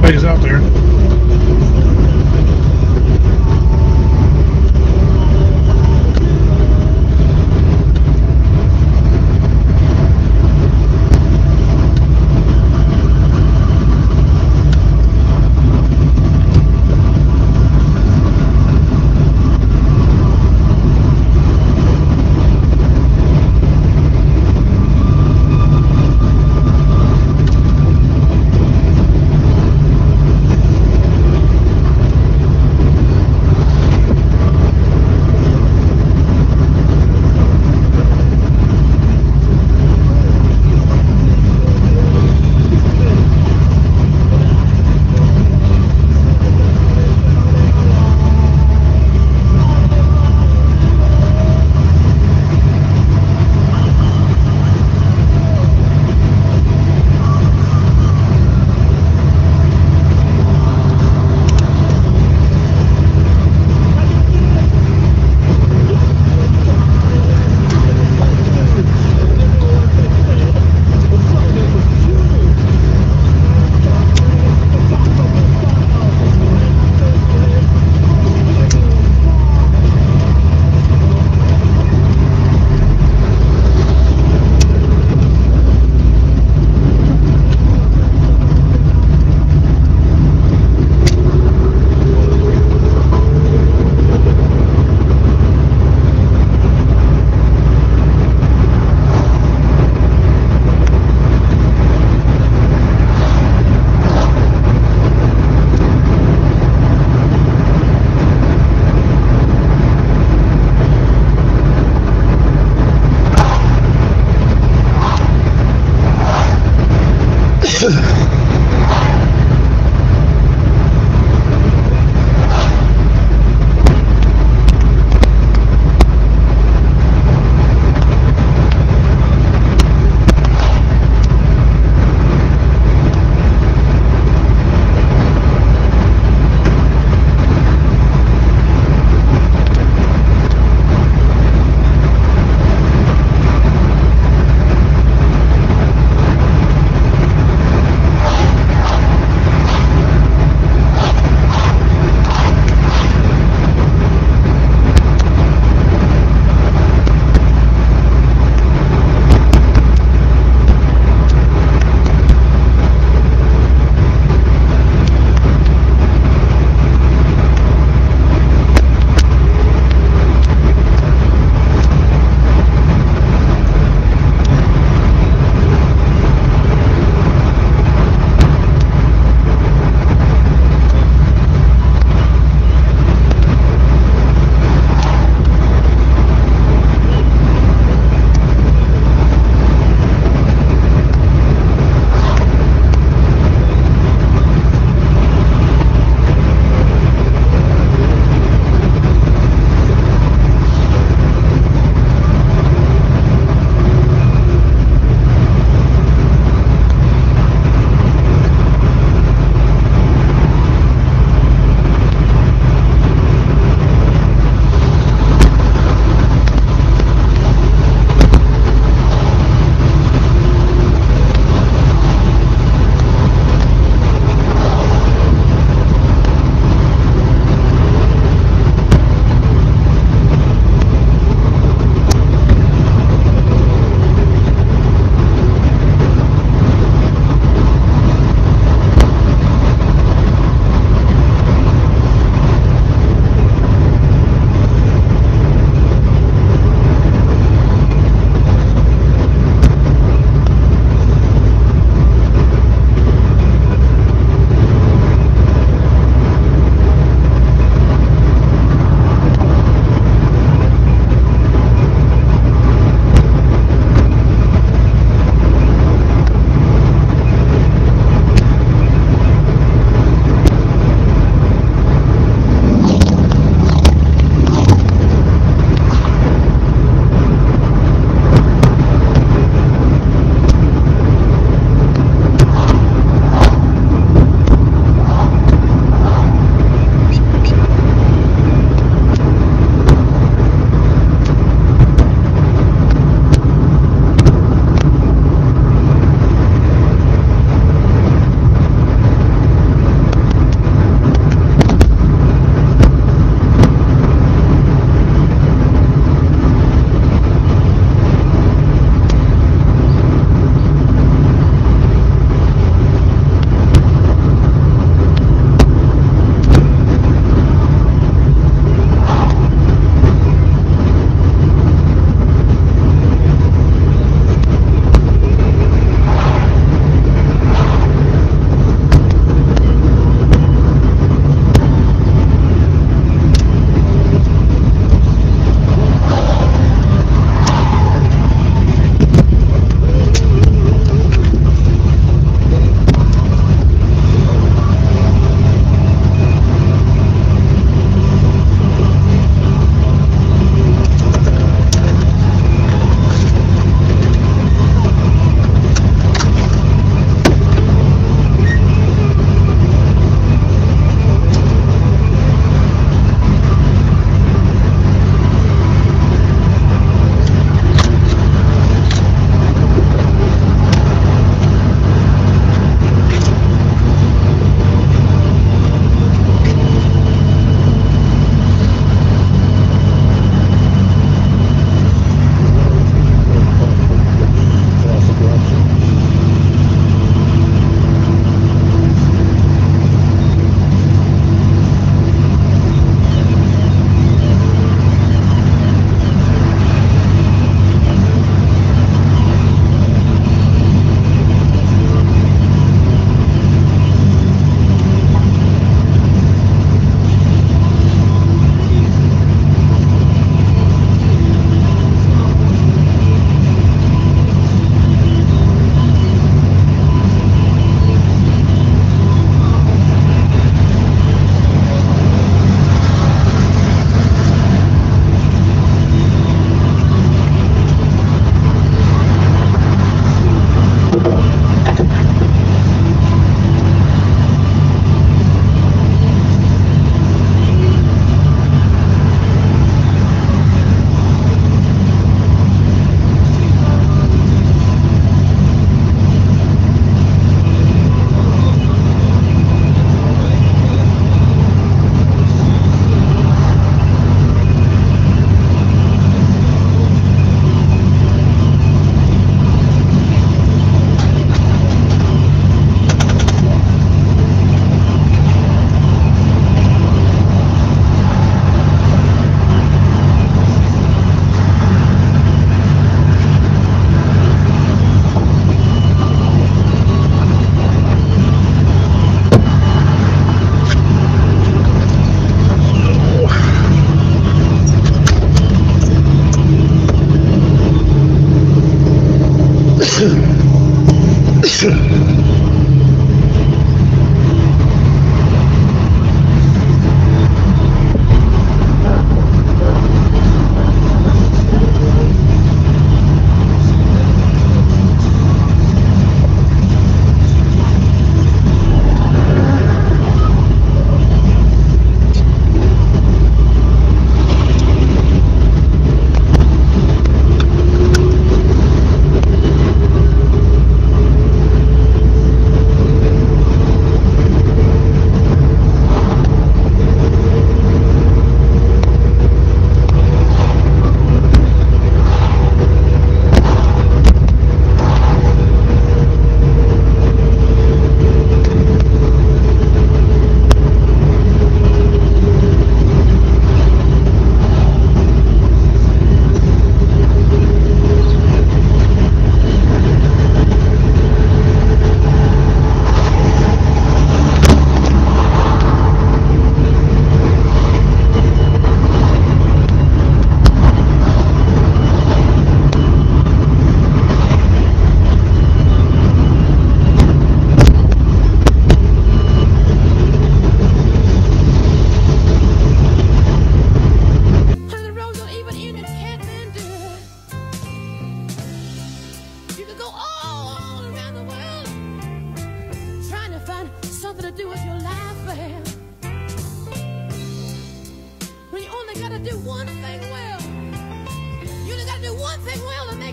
anybody's out there.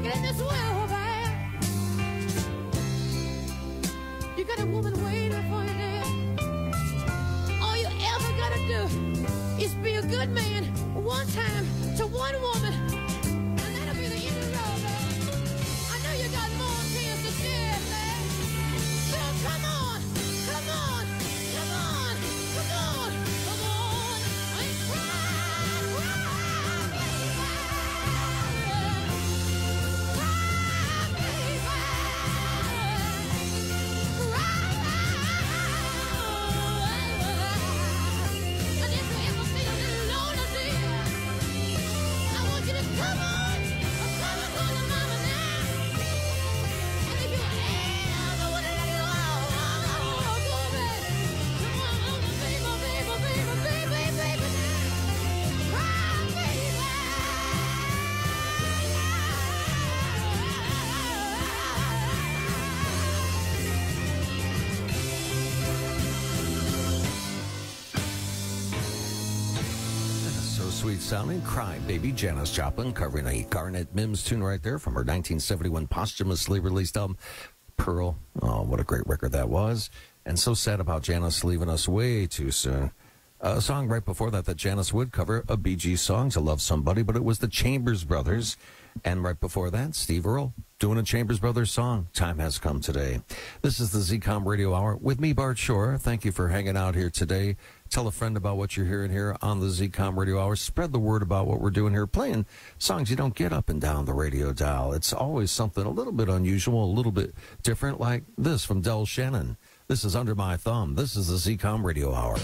it in this world, man. You got a woman waiting for you there. All you ever gotta do is be a good man one time to one woman, and that'll be the end of the road, man. I know you got more tears to shed, man. So come on, come on, come on, come on, come on, and cry, and if you ever feel a little lonely, dear, I want you to come on to mama now. And if you ever want to let it go, baby, come on, baby, baby, baby, baby, baby, cry, baby. So sweet sounding, Cry Baby, Janis Joplin, covering a Garnet Mims tune right there from her 1971 posthumously released album, Pearl. Oh, what a great record that was. And so sad about Janis leaving us way too soon. A song right before that Janis would cover, a Bee Gees song, To Love Somebody, but it was the Chambers Brothers. And right before that, Steve Earle doing a Chambers Brothers song, Time Has Come Today. This is the ZCOM Radio Hour with me, Bart Shore. Thank you for hanging out here today. Tell a friend about what you're hearing here on the ZCOM Radio Hour. Spread the word about what we're doing here, playing songs you don't get up and down the radio dial. It's always something a little bit unusual, a little bit different, like this from Del Shannon. This is Under My Thumb. This is the ZCOM Radio Hour.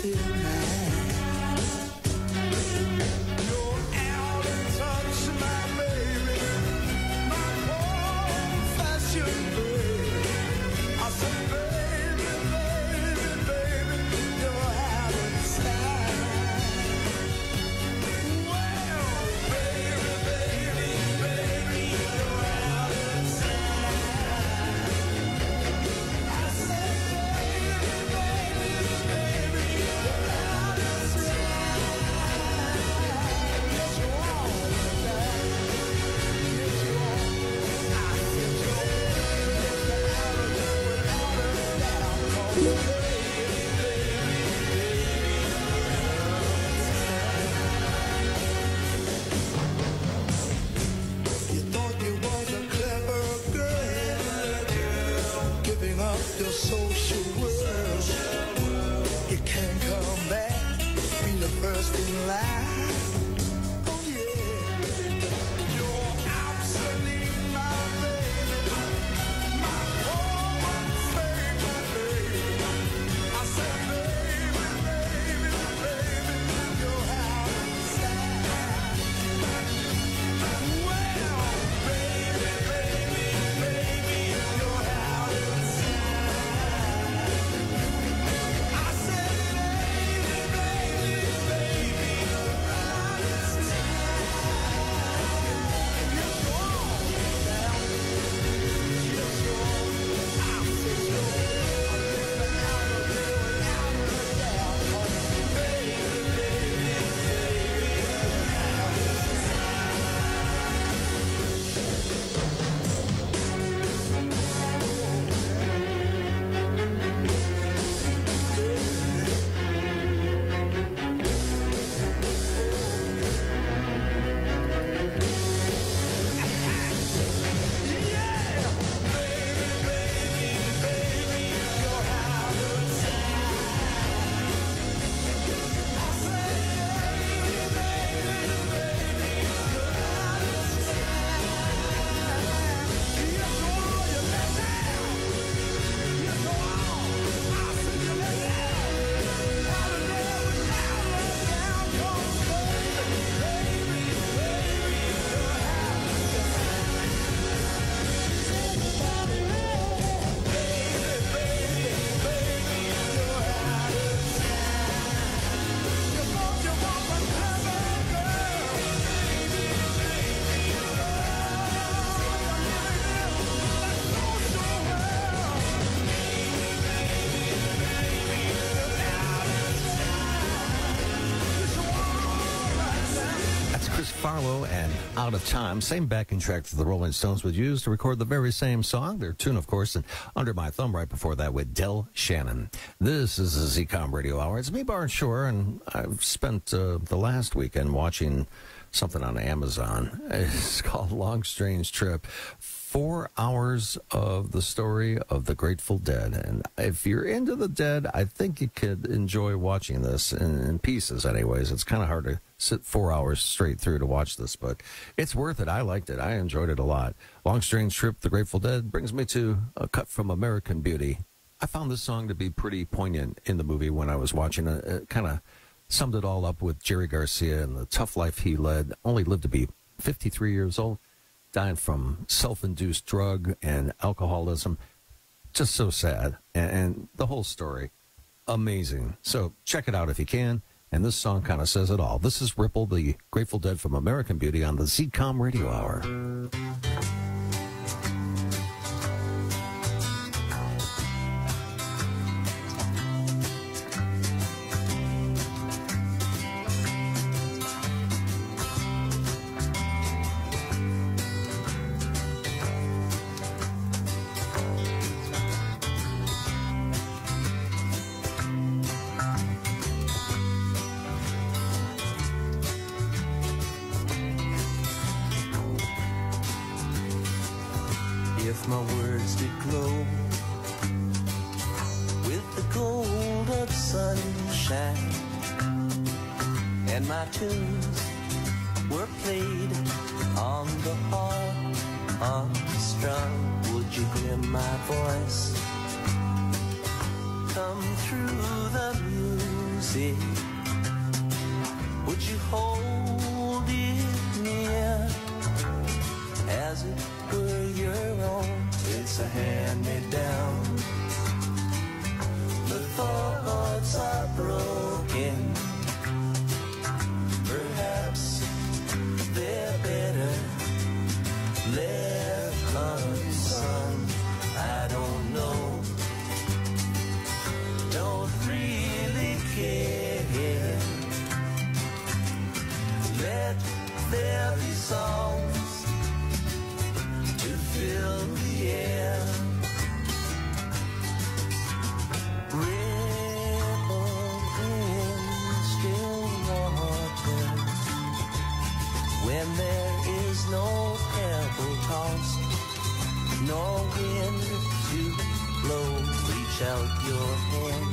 still mine. You can't come back, be the first in line. Oh yeah, you're absolutely my baby, my woman, baby. I say, baby, you're outside. Well, baby, you're outside. I said, baby, you're outside. You're wrong now. You're wrong. I'm so sure. I'm living out of you and out of the doubt. Baby, Farlow and Out of Time, same backing track that the Rolling Stones would use to record the very same song, their tune, of course, and Under My Thumb right before that with Del Shannon. This is the ZCOM Radio Hour. It's me, Barn Shore, and I've spent the last weekend watching something on Amazon. It's called Long Strange Trip. 4 hours of the story of the Grateful Dead. And if you're into the Dead, I think you could enjoy watching this in pieces anyways. It's kind of hard to sit 4 hours straight through to watch this, but it's worth it. I liked it. I enjoyed it a lot. Long Strange Trip, the Grateful Dead, brings me to a cut from American Beauty. I found this song to be pretty poignant in the movie when I was watching it. It kind of summed it all up with Jerry Garcia and the tough life he led. Only lived to be 53 years old. Dying from self-induced drug and alcoholism. Just so sad. And the whole story, amazing. So check it out if you can. And this song kind of says it all. This is Ripple, the Grateful Dead from American Beauty on the ZCOM Radio Hour. If my words did glow with the gold of sunshine, and my tunes were played on the harp unstrung, would you hear my voice come through the music? Would you hold it near as it were your own? It's a hand-me-down. The thoughts are broken. Perhaps they're better left unsung. I don't know. Don't really care. Let there be songs to fill the air. Ripple in still water when there is no pebble tossed, nor wind to blow. Reach out your hand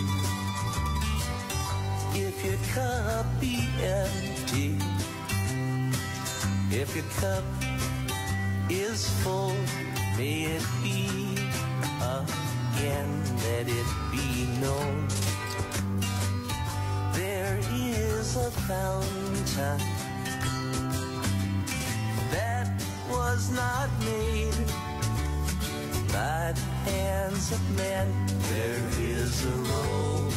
if your cup be empty, if your cup is full, may it be again, let it be known. There is a fountain that was not made by the hands of men. There is a road,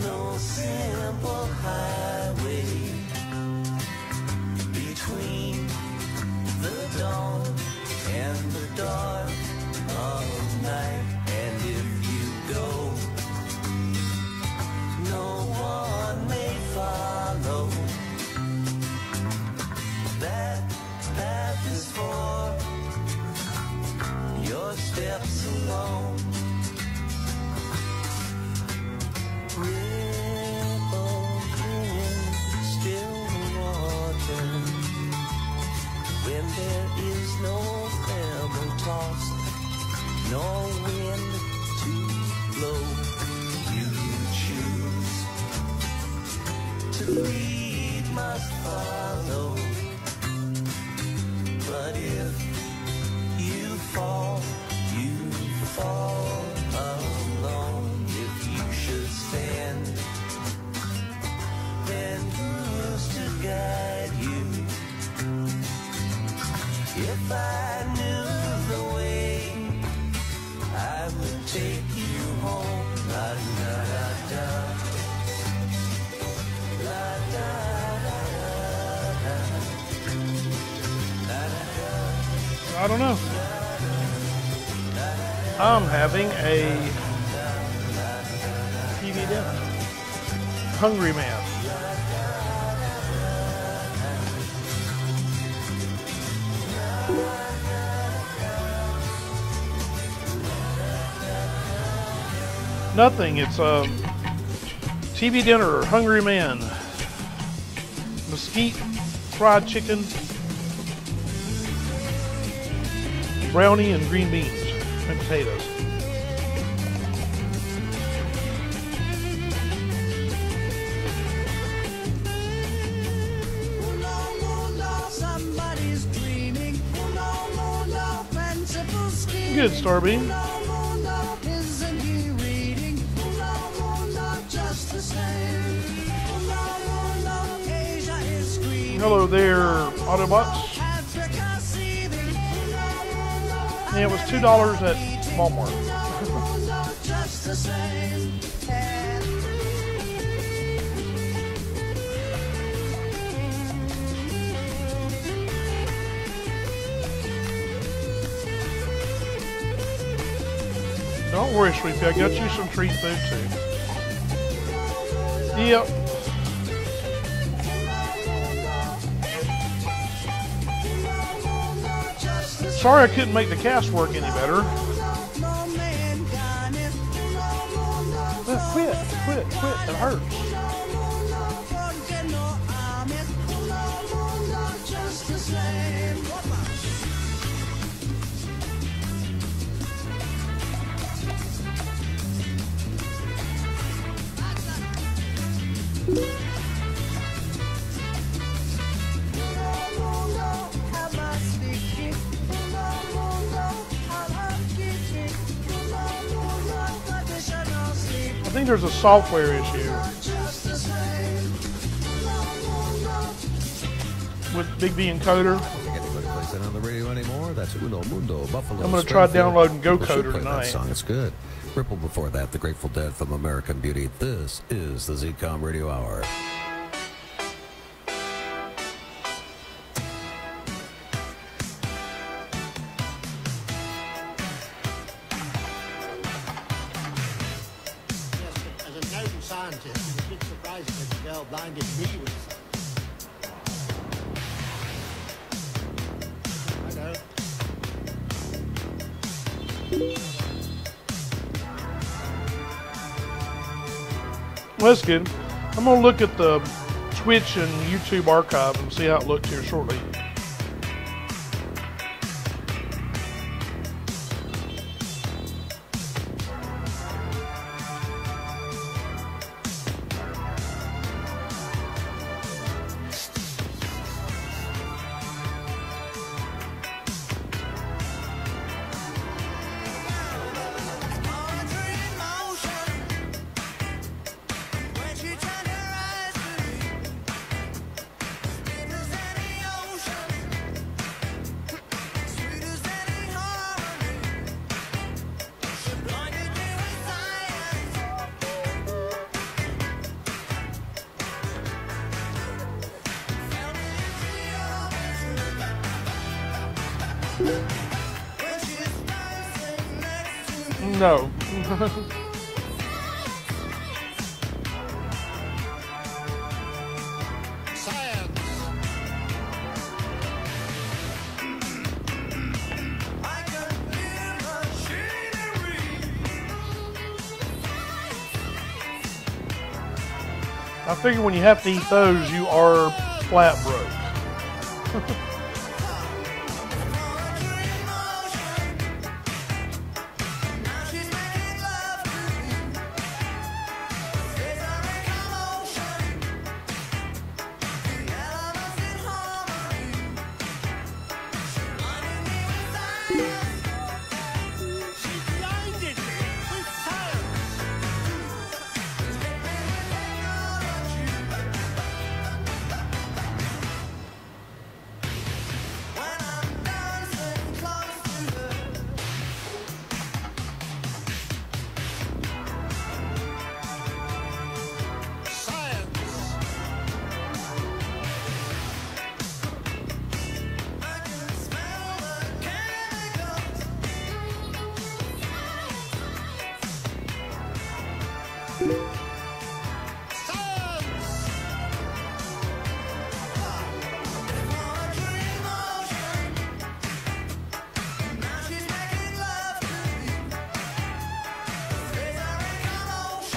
no simple highway between the dawn and the dark of night. And if you go, no one may follow. That path is for your steps alone. Ripple in still water, when there is no pebble tossed, no wind to blow, you choose to lead, must follow. But if you fall alone. If you should stand, then who's to guide you? If I knew the way, I would take you home. La da da da, la da da da, la da da. I don't know. I'm having a TV dinner. Hungry Man. Nothing. It's a TV dinner. Hungry Man. Mesquite fried chicken, brownie, and green beans. And potatoes. Good, Starbeam. Hello there, Autobots. Yeah, it was $2 at Walmart. Don't worry, Sweepy. I got you some treat food too. Yep. Sorry I couldn't make the cast work any better. Quit. It hurts. I think there's a software issue with Big B Encoder. Anybody plays that on the radio anymore? That's Uno Mundo, Buffalo. I'm going to try downloading Go People should Coder play tonight. That song, it's good. Ripple before that, The Grateful Dead from American Beauty. This is the ZCOM Radio Hour. As a noted scientist, it's a bit surprising that the girl blinded me with something. I know. Well, that's good. I'm going to look at the Twitch and YouTube archive and see how it looks here shortly. No. Science. I figure when you have to eat those, you are flat broke.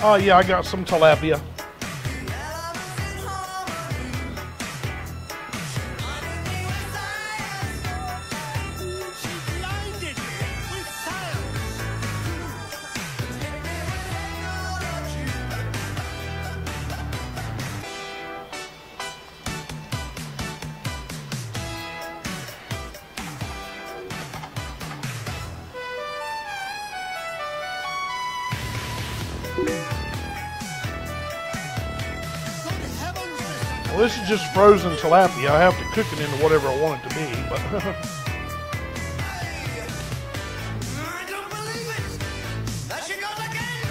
Oh yeah, I got some tilapia. Well, this is just frozen tilapia. I have to cook it into whatever I want it to be, but I don't believe it! There she goes again!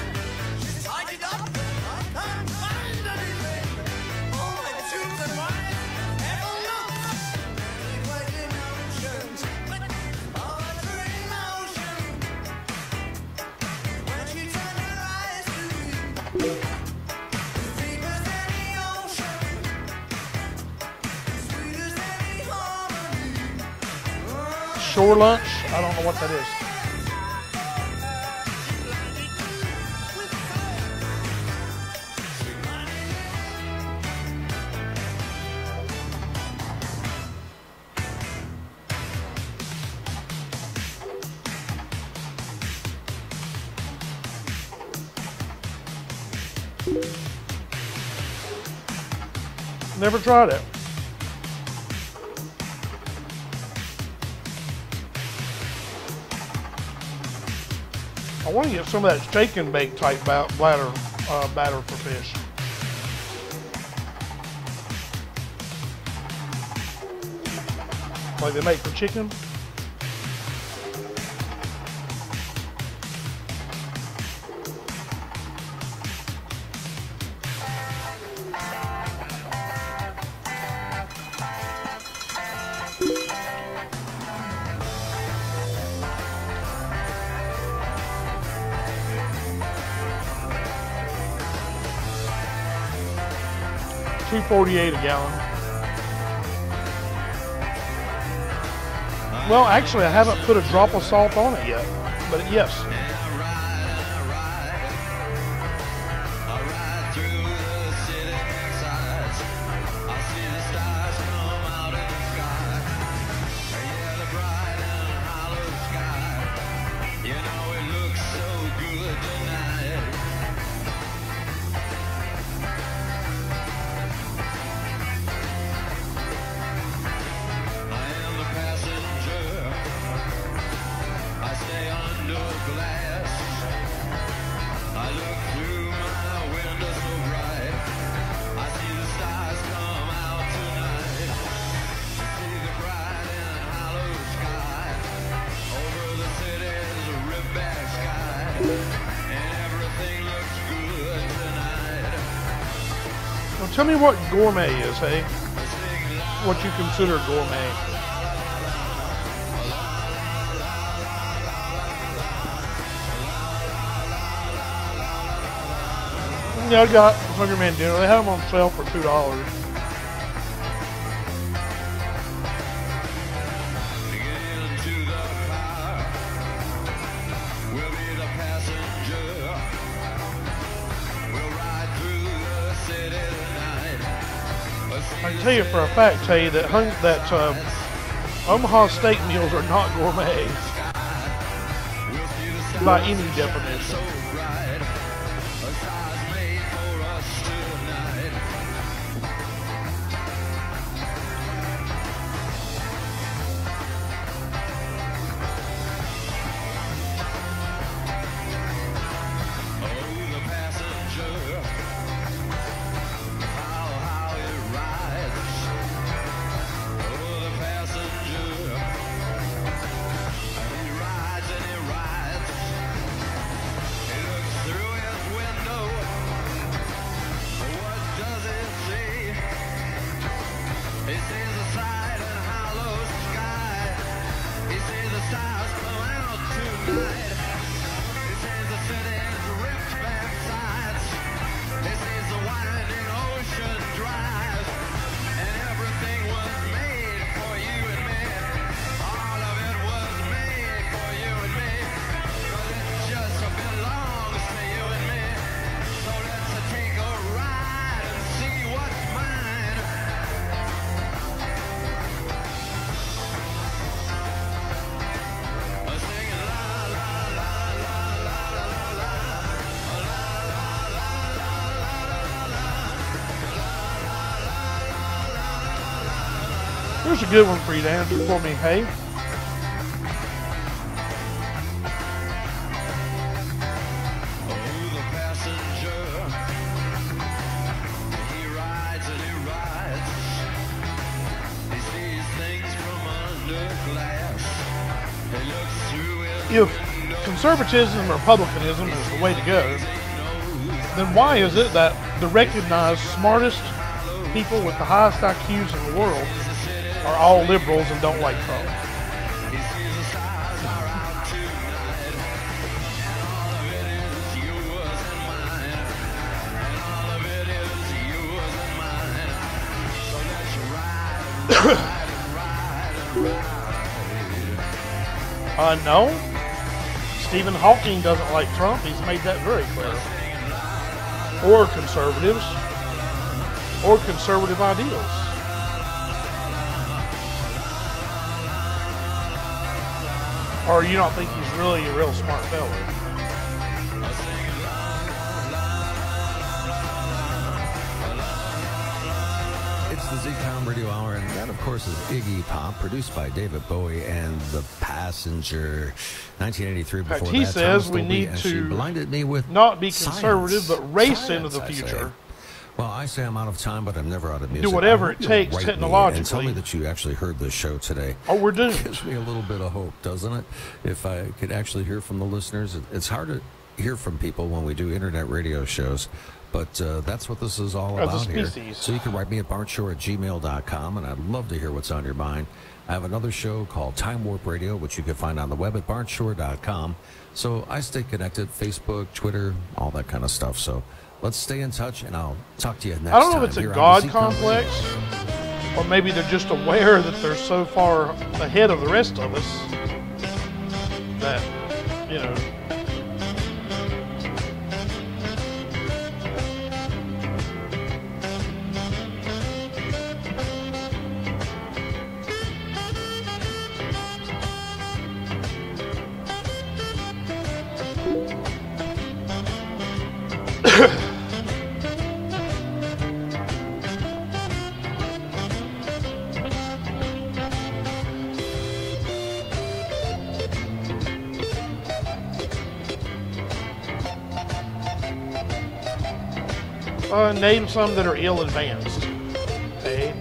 She's tied it up! I can't find anything! All my tubes and wires, ever nuts! Anyway, emotions, all her emotion. When she turned her eyes to me, as deep as any ocean, as sweet as any harmony. shore lunch, I don't know what that is. Never tried it. I want to get some of that shake and bake type batter for fish. Like they make for chicken. $2.48 a gallon. Well, actually, I haven't put a drop of salt on it yet, but yes. Well, tell me what gourmet is, hey? What you consider gourmet? Yeah, I got Hungry Man dinner. They had them on sale for $2. Into the car, we'll be the passenger. We'll ride through the city tonight. I can tell you for a fact, that Omaha steak meals are not gourmet by any definition. Here's a good one for you to answer for me, hey. Oh, the passenger, he rides and he rides. He sees things from under glass. He looks through his If conservatism and republicanism is the way to go, then why is it that the recognized smartest people with the highest IQs in the world are all liberals and don't like Trump? No. Stephen Hawking doesn't like Trump. He's made that very clear. Or conservatives. Or conservative ideals. Or you don't think he's really a real smart fellow? It's the Z-Com Radio Hour, and that, of course, is Iggy Pop, produced by David Bowie and The Passenger, 1983. Before He that, says Thomas we Dolby, need and She to Blinded Me with not be conservative, Science. but race into Science, the I say. future. Well, I say I'm out of time, but I'm never out of music. Do whatever I it hope takes you'll write me technologically. and tell me that you actually heard the show today. Oh, we're doomed. Gives me a little bit of hope, doesn't it? If I could actually hear from the listeners. It's hard to hear from people when we do internet radio shows, but that's what this is all As a about here. species. So you can write me at barnshore@gmail.com, and I'd love to hear what's on your mind. I have another show called Time Warp Radio, which you can find on the web at barnshore.com. So I stay connected, Facebook, Twitter, all that kind of stuff. So let's stay in touch, and I'll talk to you next time. I don't know if it's a here on God the Z-Com complex, Radio. or maybe they're just aware that they're so far ahead of the rest of us that, you know. Name some that are ill advanced. Hey.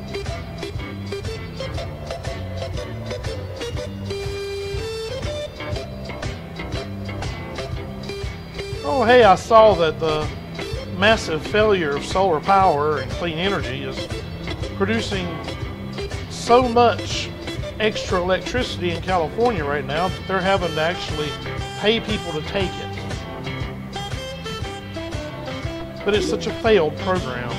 Oh, hey, I saw that the massive failure of solar power and clean energy is producing so much extra electricity in California right now that they're having to actually pay people to take it. but it's such a failed program.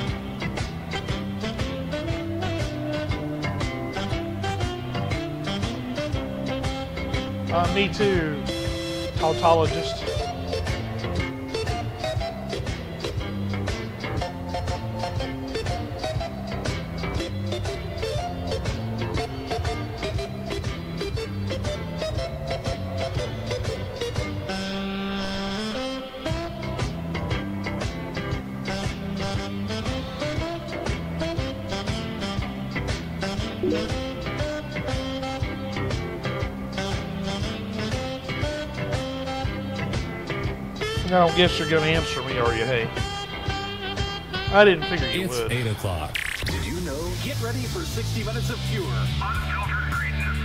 Me too, tautologist. I don't guess you're going to answer me, are you, hey? I didn't figure you It's would. 8 o'clock. Did you know? Get ready for 60 minutes of pure, unfiltered greatness.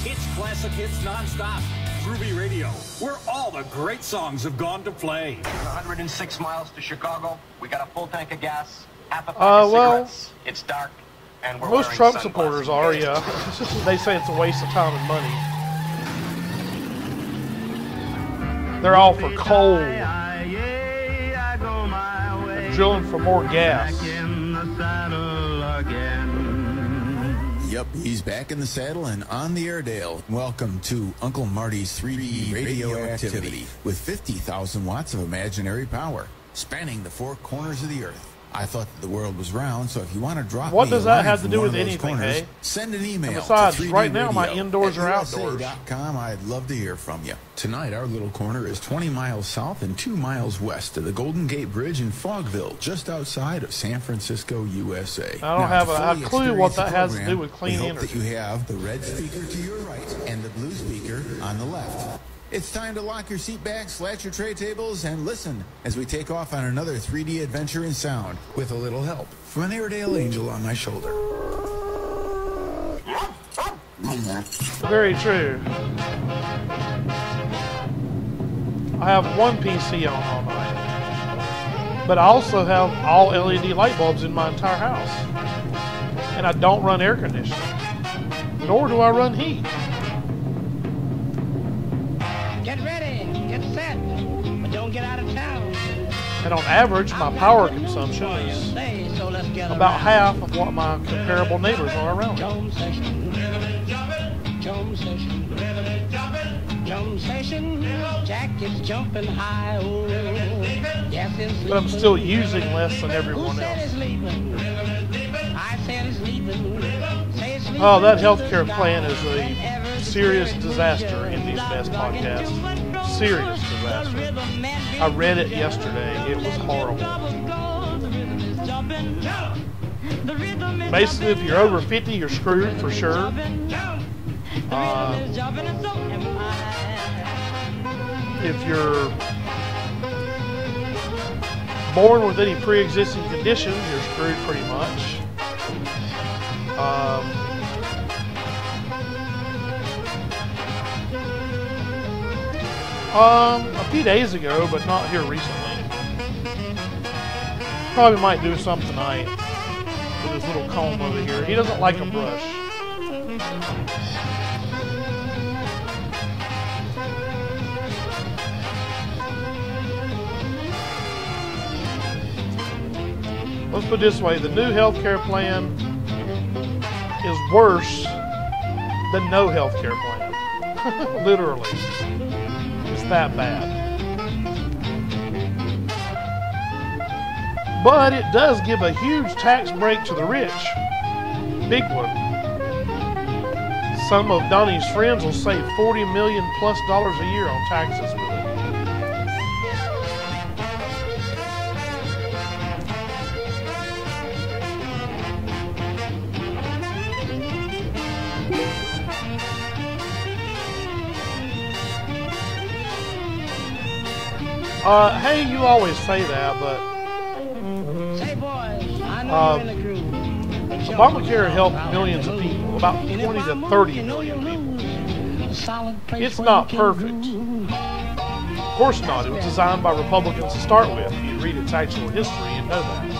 It's classic hits nonstop. Groovy Radio, where all the great songs have gone to play. 106 miles to Chicago. We got a full tank of gas, half a pack well, of cigarettes. It's dark, and we're Most wearing Trump sunglasses. supporters are, yeah. They say it's a waste of time and money. They're all for coal. They're drilling for more gas. Yep, he's back in the saddle and on the Airedale. Welcome to Uncle Marty's 3D radioactivity with 50,000 watts of imaginary power, spanning the four corners of the earth. I thought that the world was round, so if you want to drop What me does a that line have to from do one with of those anything, corners, hey? send an email And besides, to 3D right now my radio indoors at are outdoors. USA.com. I'd love to hear from you. Tonight, our little corner is 20 miles south and 2 miles west of the Golden Gate Bridge in Fogville, just outside of San Francisco, USA. I don't have to a fully clue what experience that the has to program, do with clean we hope energy. that you have the red speaker to your right and the blue speaker on the left. It's time to lock your seat back, slat your tray tables, and listen as we take off on another 3D adventure in sound with a little help from an Airedale angel on my shoulder. Very true. I have one PC on all night. But I also have all LED light bulbs in my entire house. And I don't run air conditioning. Nor do I run heat. Get ready, get set, but don't get out of town. And on average, my power consumption is So let's get about half of what my comparable neighbors are around me. Jump session, jump session, jump session. Jack is jumping high. Oh, yes, it's But I'm still using less than Who everyone said else. it's leaving? I said it's leaving. Say it's leaving. Oh, that healthcare plan is a serious disaster in these best podcasts. Serious disaster. I read it yesterday. It was horrible. Basically, if you're over 50, you're screwed for sure. If you're born with any pre-existing conditions, you're screwed pretty much. A few days ago, but not here recently. Probably might do some tonight with his little comb over here. He doesn't like a brush. Let's put it this way, the new healthcare plan is worse than no healthcare plan. Literally. It's that bad. But it does give a huge tax break to the rich. Big one. Some of Donnie's friends will save $40 million plus a year on taxes with it. Hey, you always say that, but Say, boys, I know you're in the groove. Obamacare helped millions of people, about 20 to 30 million people. It's not perfect. Of course not. It was designed by Republicans to start with. You read its actual history and know that.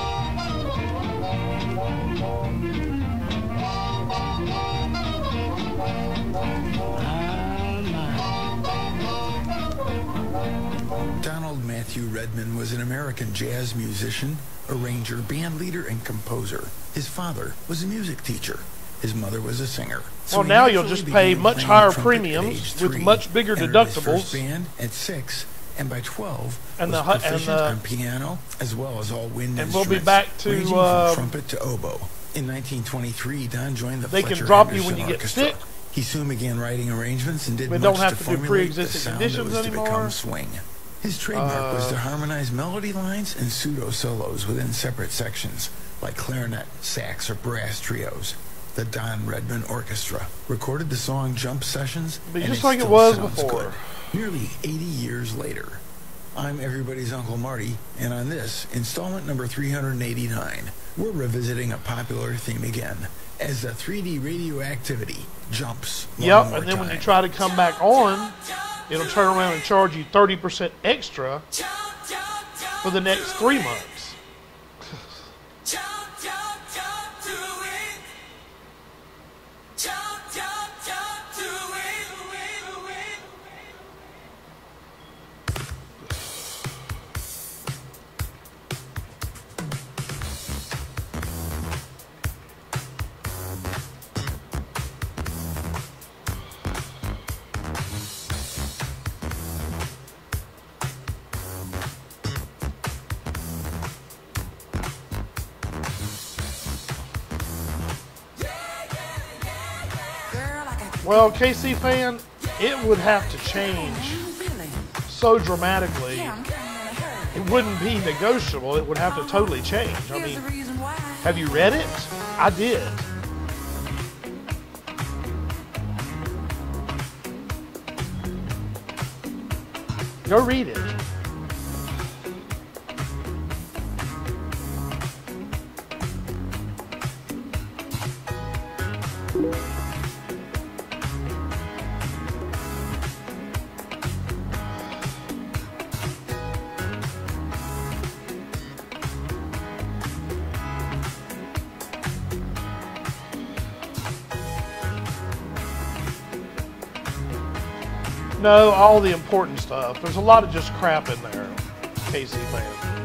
Donald Matthew Hugh Redman was an American jazz musician, arranger, band leader, and composer. His father was a music teacher. His mother was a singer. Well, he now you'll naturally just pay began much playing higher trumpet at premiums age with 3, much bigger entered deductibles. His first band at 6, and by 12 And was the hu- and proficient the- on piano as well as all wind and we'll instruments, be back to, ranging from trumpet to oboe. In 1923, Don joined the They can Fletcher drop you Henderson when you get Orchestra. sick. He soon began writing arrangements and did We much don't have to to do formulate the pre-existing sound conditions that was to anymore. become swing. His trademark was to harmonize melody lines and pseudo solos within separate sections, like clarinet, sax, or brass trios. The Don Redman Orchestra recorded the song "Jump Sessions," But and just it like it still was sounds before. good. Nearly 80 years later. I'm everybody's Uncle Marty, and on this, installment number 389, we're revisiting a popular theme again, as the 3D radioactivity jumps one Yep, more and then when you time. try to come back on, it'll turn around and charge you 30% extra for the next 3 months. Well, KC fan, it would have to change so dramatically. It wouldn't be negotiable. It would have to totally change. I mean, have you read it? I did. Go read it. No, all the important stuff. There's a lot of just crap in there, KC fan.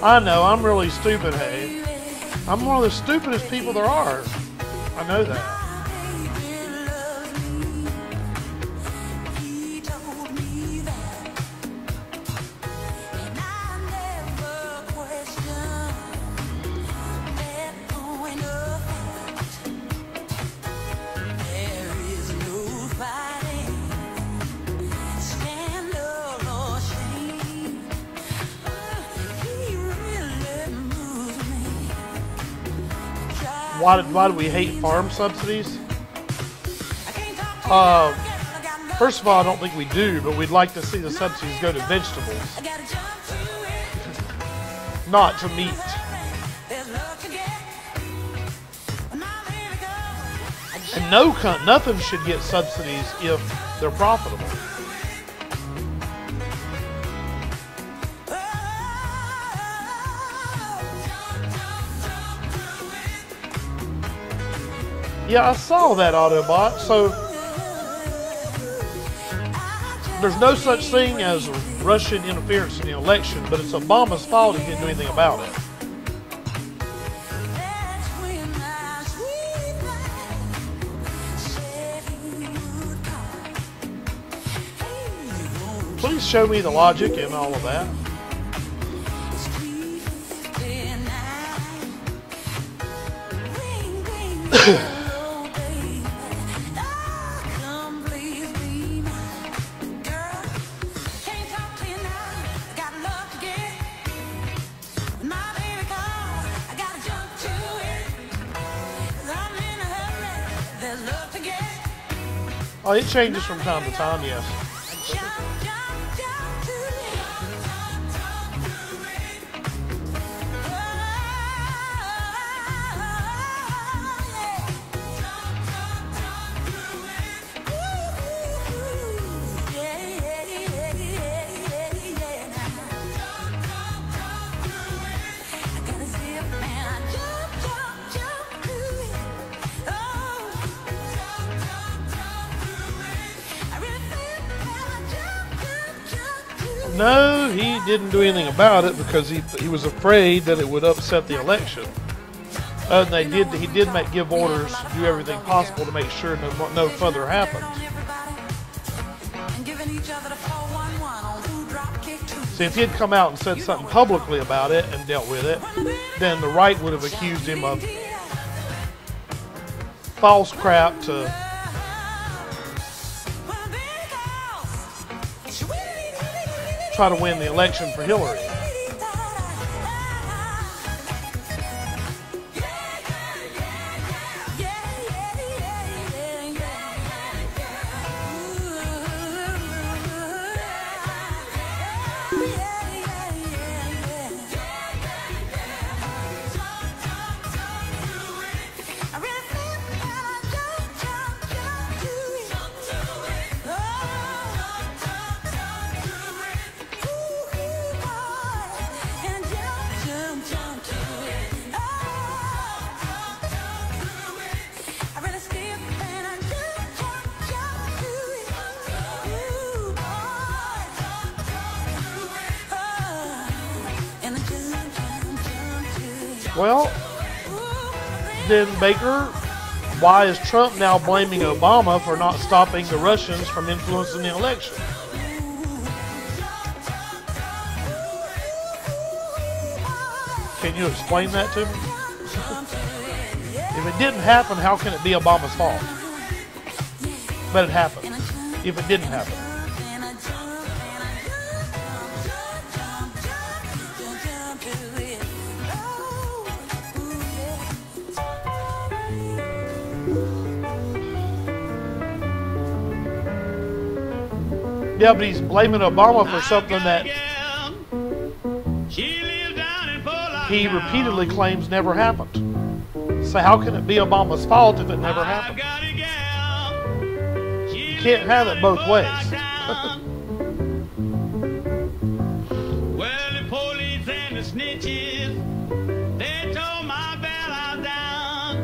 I know, I'm really stupid, hey. I'm one of the stupidest people there are. I know that. Why do we hate farm subsidies? First of all, I don't think we do, but we'd like to see the subsidies go to vegetables, not to meat. And nothing should get subsidies if they're profitable. Yeah, I saw that Autobot. So there's no such thing as Russian interference in the election, but it's Obama's fault he didn't do anything about it. Please show me the logic in all of that. Oh, it changes from time to time, yes. No, he didn't do anything about it because he was afraid that it would upset the election. And he did give orders to do everything possible to make sure no further happened. See, if he had come out and said something publicly about it and dealt with it, then the right would have accused him of false crap to try to win the election for Hillary. Well, then Baker, why is Trump now blaming Obama for not stopping the Russians from influencing the election? Can you explain that to me? If it didn't happen, how can it be Obama's fault? But it happened. If it didn't happen. Yeah, but he's blaming Obama for something that he repeatedly claims never happened. So how can it be Obama's fault if it never happened? You can't have it both ways. Well, the police and the snitches, they tore my bella down.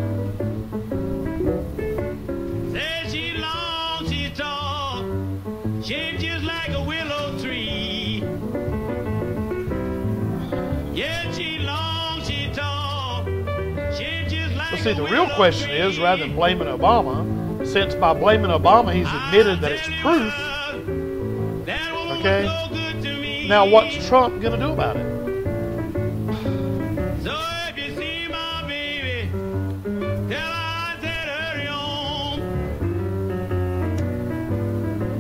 Said she long, she tall, shaped just like a willow tree. Yeah, she long, she tall, shaped just like But see, the real question is, rather than blaming Obama, since by blaming Obama he's admitted that it's proof, okay, now what's Trump going to do about it? So if you see my baby, tell her I said hurry on.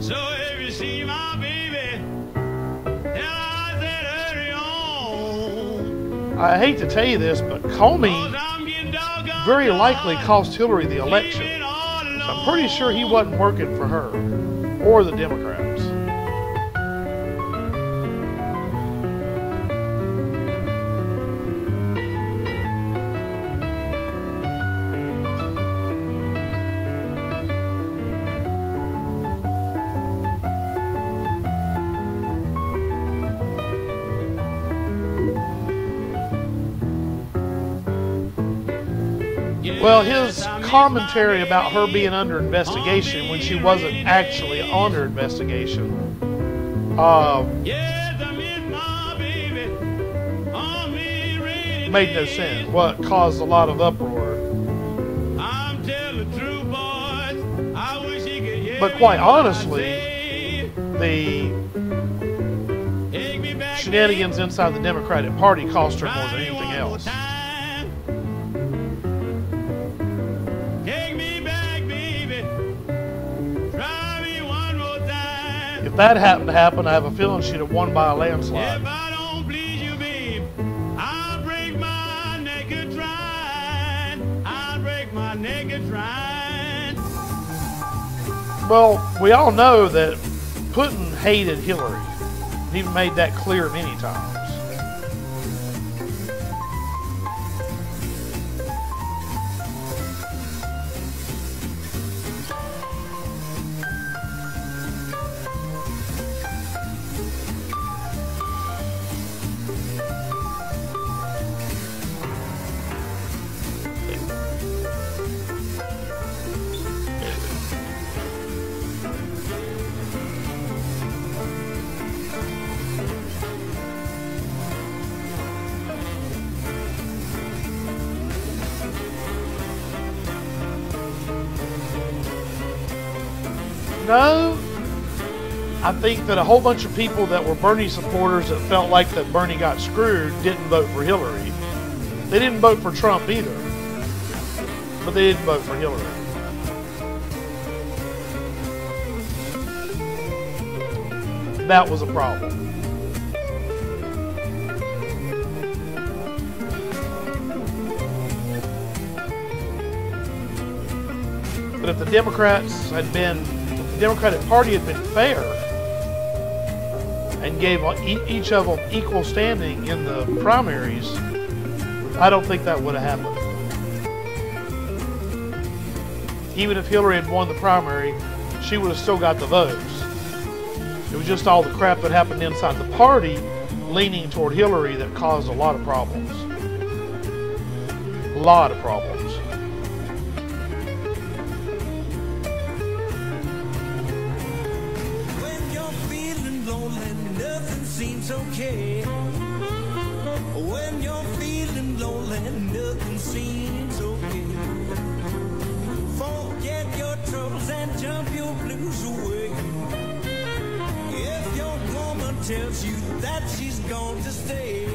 So if you see my baby, tell her I said hurry on. I hate to tell you this, but Comey very likely cost Hillary the election. So I'm pretty sure he wasn't working for her or the Democrats. Well, his commentary about her being under investigation when she wasn't actually under investigation made no sense. What caused a lot of uproar. But quite honestly, the shenanigans inside the Democratic Party cost her more than anything else. If that happened to happen, I have a feeling she'd have won by a landslide. If I don't please you, babe, I'll break my neck a trying. I'll break my neck a trying. Well, we all know that Putin hated Hillary. He made that clear many times. No, I think that a whole bunch of people that were Bernie supporters that felt like that Bernie got screwed didn't vote for Hillary. They didn't vote for Trump either, but they didn't vote for Hillary. That was a problem. But if the Democrats had been, if the Democratic Party had been fair and gave each of them equal standing in the primaries, I don't think that would have happened. Even if Hillary had won the primary, she would have still got the votes. It was just all the crap that happened inside the party leaning toward Hillary that caused a lot of problems. A lot of problems. When you're feeling lonely, nothing seems okay. When you're feeling lonely, nothing seems okay. Forget your troubles and jump your blues away. If your woman tells you that she's going to stay,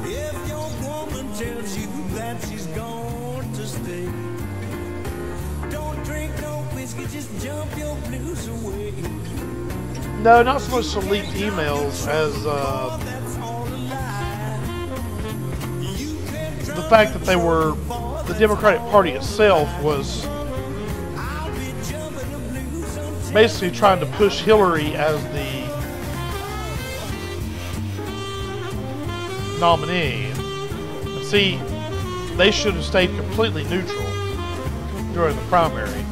if your woman tells you that she's going to stay, don't drink no whiskey, just jump your blues away. No, not so much the leaked emails as the fact that they were, the Democratic Party itself was basically trying to push Hillary as the nominee. See, they should have stayed completely neutral during the primary.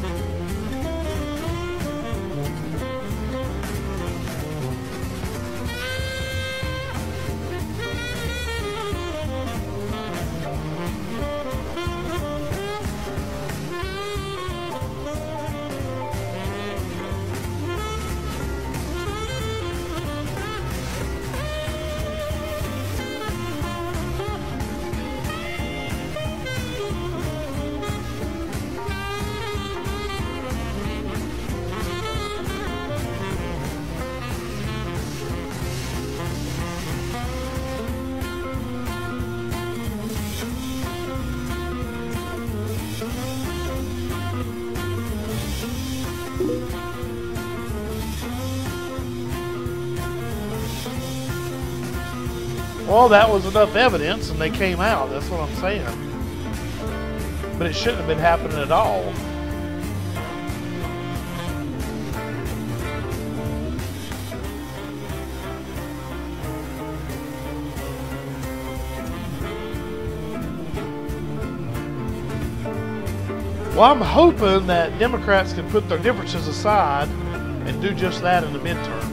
Well, that was enough evidence and they came out. That's what I'm saying. But it shouldn't have been happening at all. Well, I'm hoping that Democrats can put their differences aside and do just that in the midterms.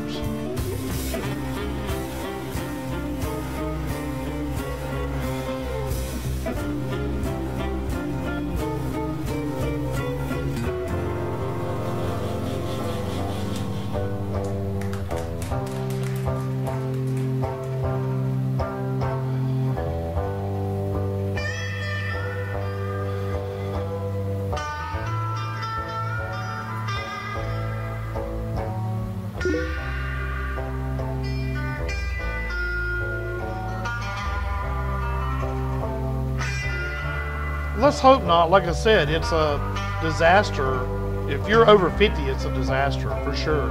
Let's hope not. Like I said, it's a disaster. If you're over 50, it's a disaster for sure.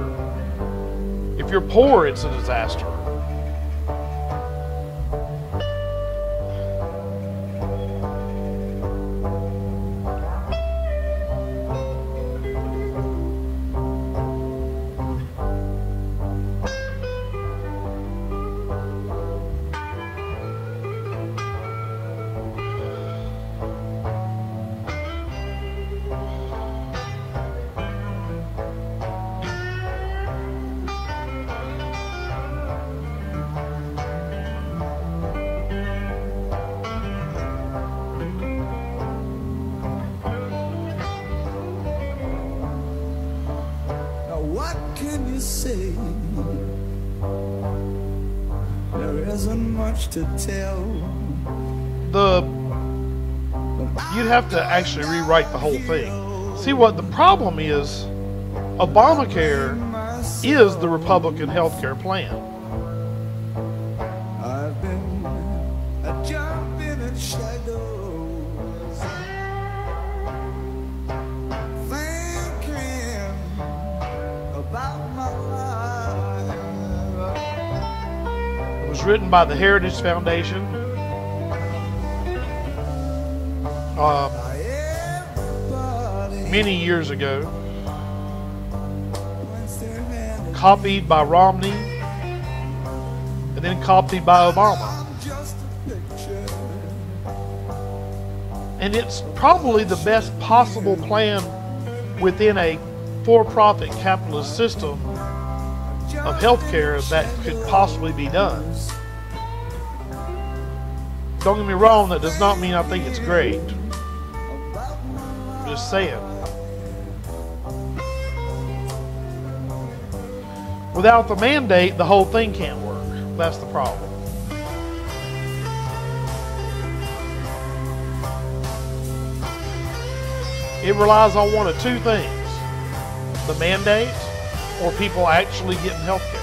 If you're poor, it's a disaster. say. There isn't much to tell. You'd have to actually rewrite the whole thing. See, what the problem is, Obamacare is the Republican health care plan. I've been a jumping in shadows, thinking about my life. It was written by the Heritage Foundation. Many years ago, copied by Romney, and then copied by Obama. And it's probably the best possible plan within a for-profit capitalist system of healthcare that could possibly be done. Don't get me wrong, that does not mean I think it's great. I'm just saying. Without the mandate, the whole thing can't work. That's the problem. It relies on one of two things: the mandate or people actually getting health care.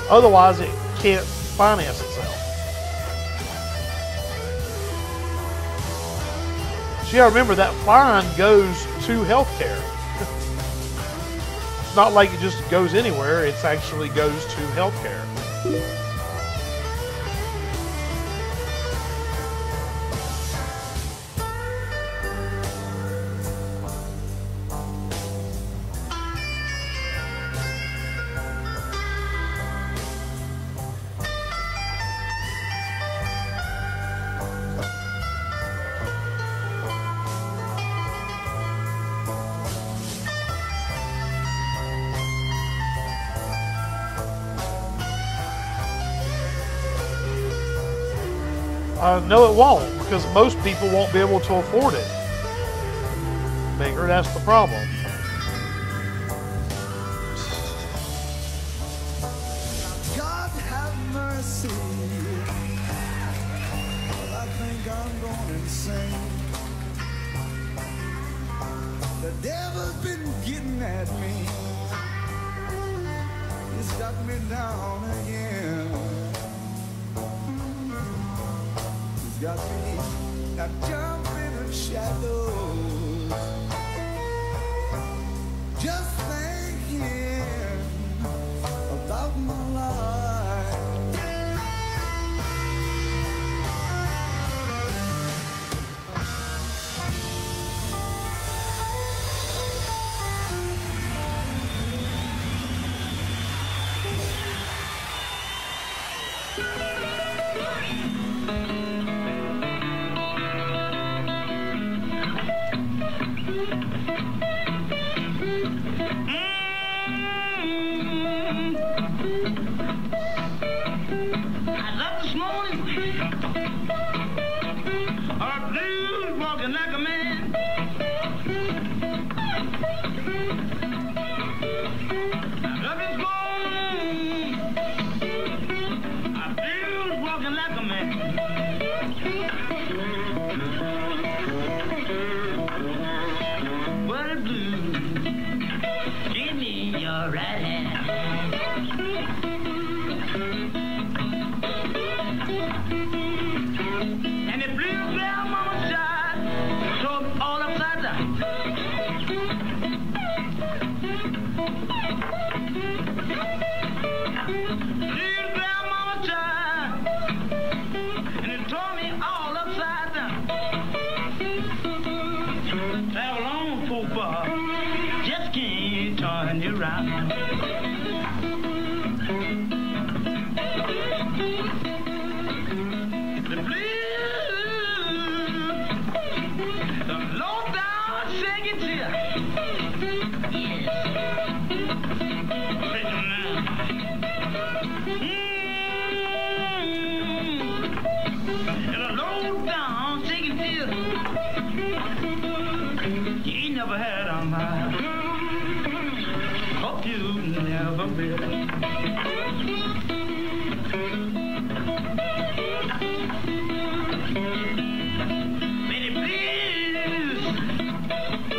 Otherwise, it can't finance itself. So you gotta remember that fine goes to healthcare. It's not like it just goes anywhere, it actually goes to healthcare. No, it won't, because most people won't be able to afford it. Bigger, that's the problem. God have mercy. Well, I think I'm going insane. The devil's been getting at me. He's got me down again. Got me now jumping in shadows, just thinking about my life.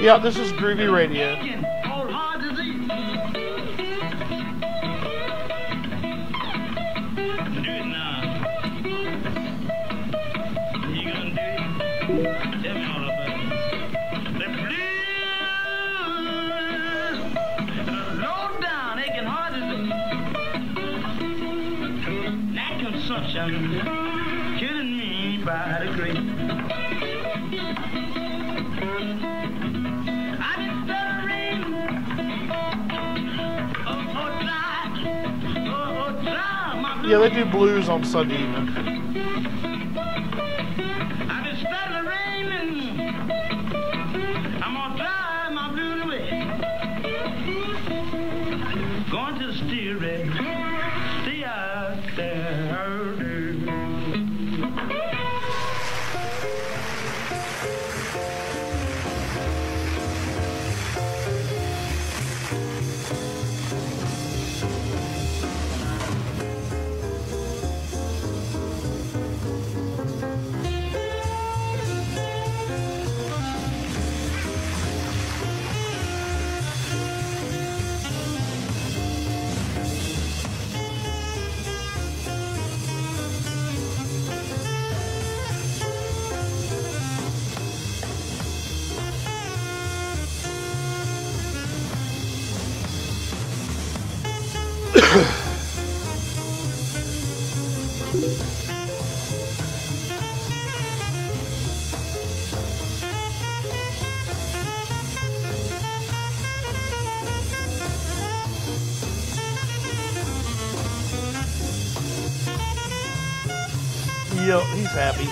Yeah, this is Groovy Radio. Killing me by the grace. I've been stuttering, Yeah, they do blues on Sunday evening. I've been stuttering, I'm gonna drive my blues away. Going to the steel red, stay out there. Yeah, he's happy.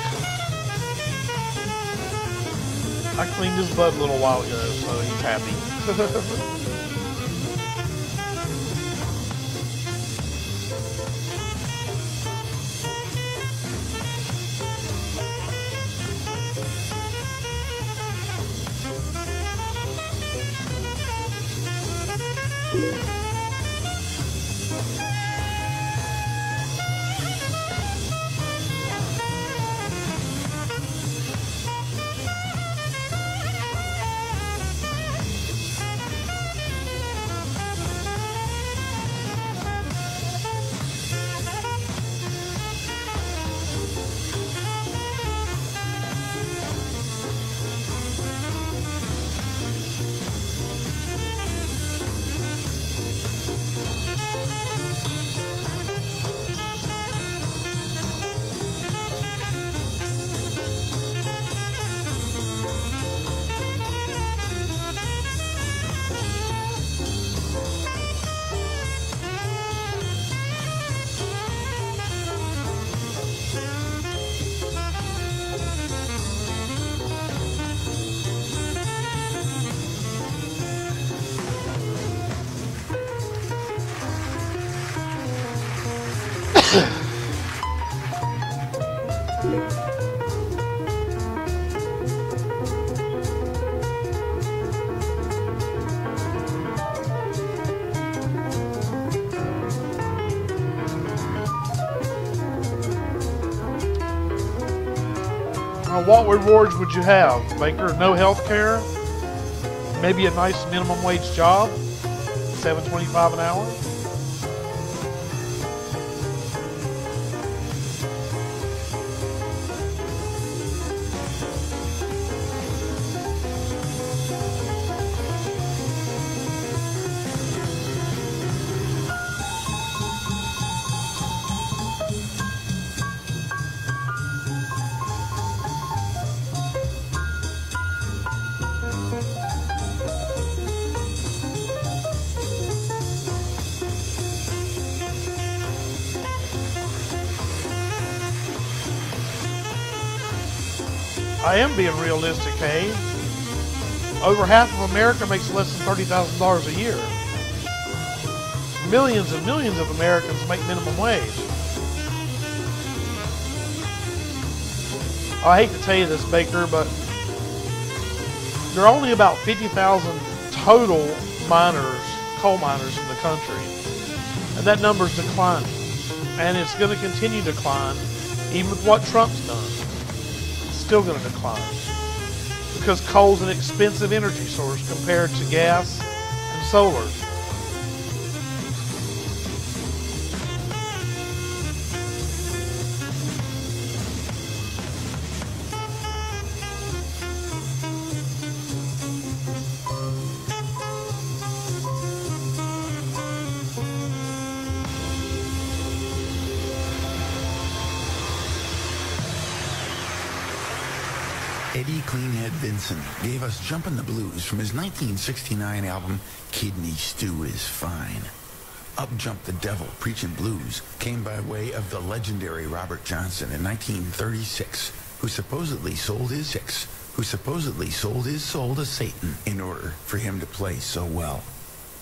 I cleaned his butt a little while ago, so he's happy. What rewards would you have, Baker? No health care? Maybe a nice minimum wage job? $7.25 an hour? I am being realistic, hey? Over half of America makes less than $30,000 a year. Millions and millions of Americans make minimum wage. I hate to tell you this, Baker, but there are only about 50,000 total miners, coal miners in the country. And that number's declining. And it's going to continue to decline, even with what Trump's done. It's still going to decline. Because coal's an expensive energy source compared to gas and solar. Eddie Cleanhead Vinson gave us Jumpin' the Blues from his 1969 album Kidney Stew is Fine. Up Jump the Devil Preachin' Blues came by way of the legendary Robert Johnson in 1936, who supposedly sold his soul to Satan in order for him to play so well.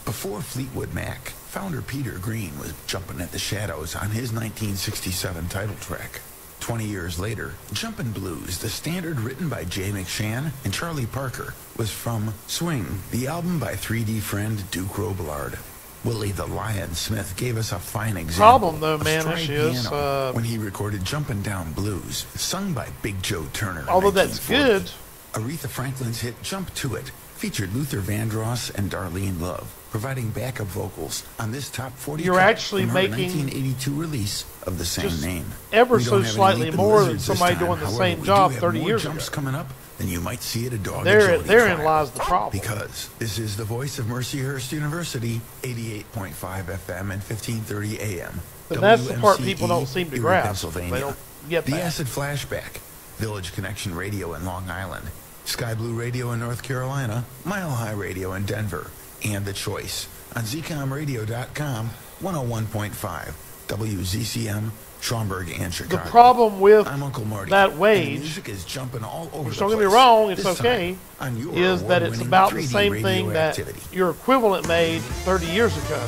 Before Fleetwood Mac, founder Peter Green was jumping at the shadows on his 1967 title track. 20 years later, Jumpin' Blues, the standard written by Jay McShann and Charlie Parker, was from Swing, the album by 3D friend Duke Robillard. Willie the Lion Smith gave us a fine example Problem, though, of man, stride is, piano when he recorded Jumpin' Down Blues, sung by Big Joe Turner. Although that's good. Aretha Franklin's hit Jump To It featured Luther Vandross and Darlene Love, providing backup vocals on this top 40 You're cut actually from her making 1982 release of the same just name. ever We so don't have any slightly leaping more than lizards this somebody time. doing the However, same we job do have 30 more years jumps ago. coming up than you might see at a dog Therein agility lies trial. the problem. Because this is the voice of Mercyhurst University, 88.5 FM and 1530 AM. But that's the part WMCE, people don't seem to Erie, grasp. Pennsylvania. They don't get The that. Acid Flashback, Village Connection Radio in Long Island, Sky Blue Radio in North Carolina, Mile High Radio in Denver, and The Choice on ZCOMradio.com, 101.5, WZCM, Schaumburg and Chicago. The problem with I'm Uncle Marty, that and the wage, music is jumping all over which the don't get me place. wrong, it's This okay, time on your is that it's award-winning about the 3D same thing that radioactivity. your equivalent made 30 years ago.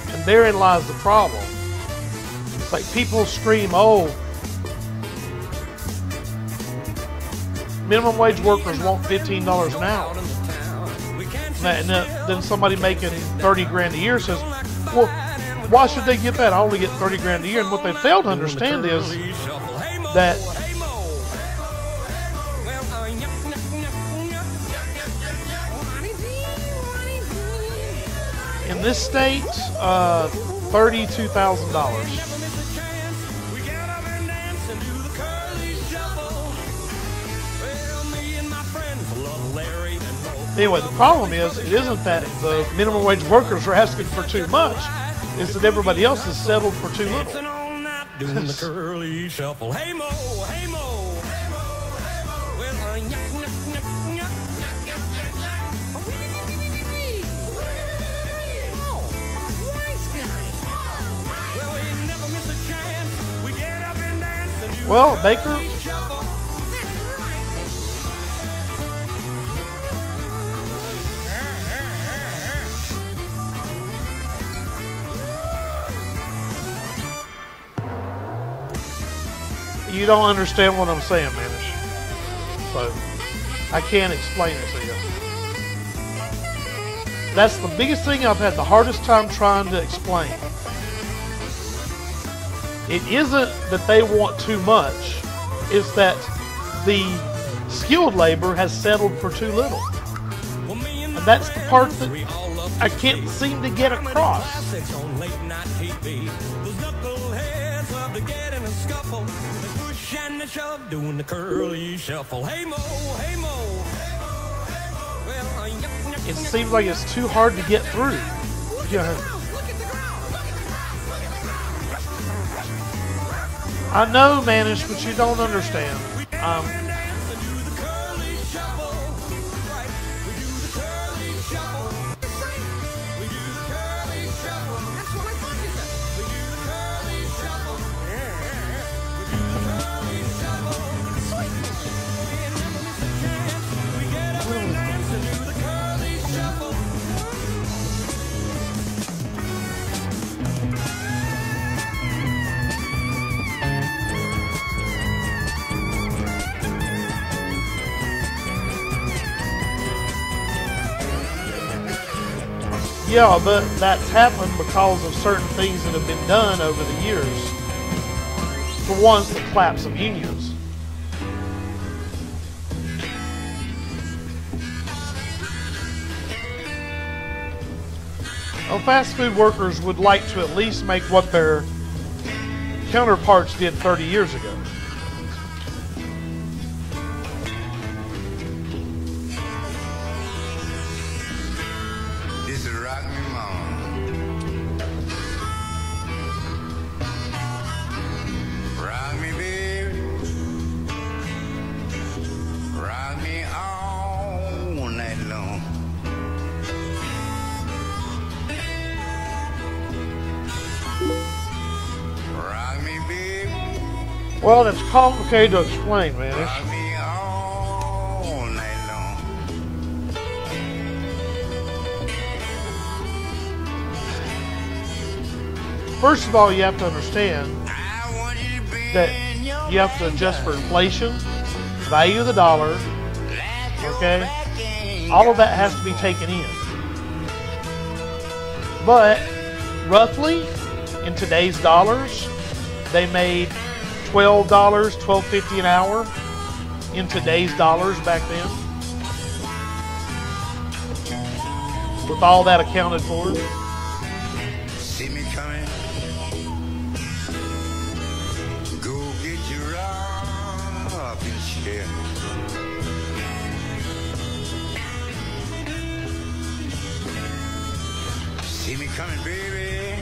And therein lies the problem. It's like people scream, oh, minimum wage workers want $15 an hour. And then somebody making 30 grand a year says, well, why should they get that? I only get 30 grand a year. And what they fail to understand is that in this state, $32,000. Anyway, the problem is, it isn't that the minimum wage workers are asking for too much. It's that everybody else has settled for too little. Doing the curly shuffle. Hey Mo, hey Mo. Well, we never miss a chance. We get up and dance and do Well, Baker, you don't understand what I'm saying, Manish. So, I can't explain it to you. That's the biggest thing I've had the hardest time trying to explain. It isn't that they want too much. It's that the skilled labor has settled for too little. And that's the part that I can't seem to get across. on late night TV. Those knuckleheads love to get in a scuffle. They push and they shove, doing the curly shuffle. Hey Mo, hey Mo. Well, It seems like it's too hard to get through. Yeah. I know, Manish, but you don't understand. Yeah, but that's happened because of certain things that have been done over the years. For one, the collapse of unions. Well, fast food workers would like to at least make what their counterparts did 30 years ago. This is Rock Me Mama. Rock me, baby. Rock me all night long. Rock me, baby. Well, it's complicated to explain, man. Rock me all night long. First of all, you have to understand I want you to be that in your you have to adjust for inflation, value of the dollar, okay? All of that has to be taken in. But roughly, in today's dollars, they made $12, $12.50 an hour in today's dollars back then. With all that accounted for. See me coming. Go get your rocking chair. See me coming, baby.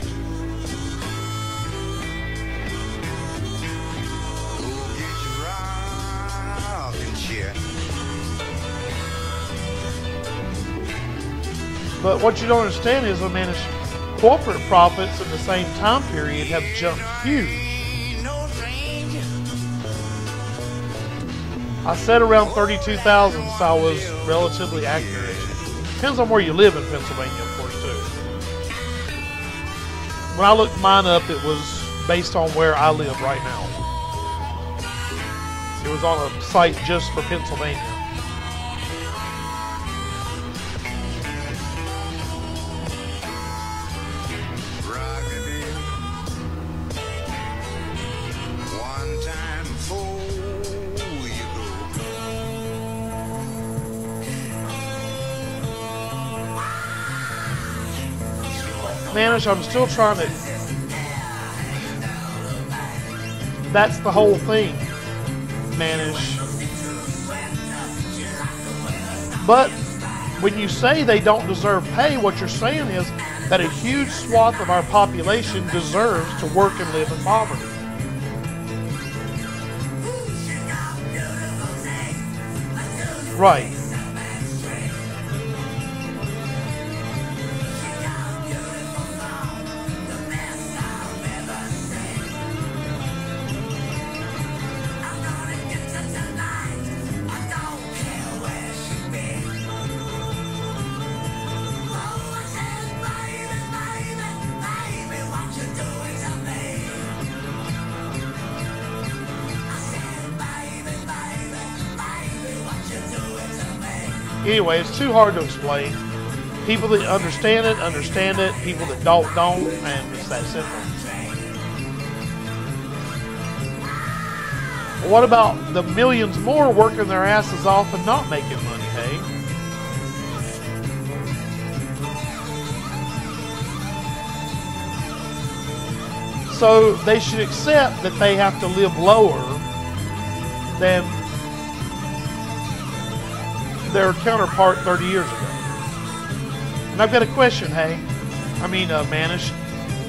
Go get your rocking chair. But what you don't understand is, I mean, corporate profits in the same time period have jumped huge. Ain't no stranger. I said around 32,000, so I was relatively accurate. Depends on where you live in Pennsylvania, of course, too. When I looked mine up, it was based on where I live right now. It was on a site just for Pennsylvania. Rock me, baby. One time before you go. Manish, I'm still trying to... That's the whole thing, Manish. But when you say they don't deserve pay, what you're saying is that a huge swath of our population deserves to work and live in poverty. Right. Anyway, it's too hard to explain. People that understand it. People that don't, and it's that simple. What about the millions more working their asses off and not making money, hey? So they should accept that they have to live lower than their counterpart 30 years ago. And I've got a question, hey? Manish.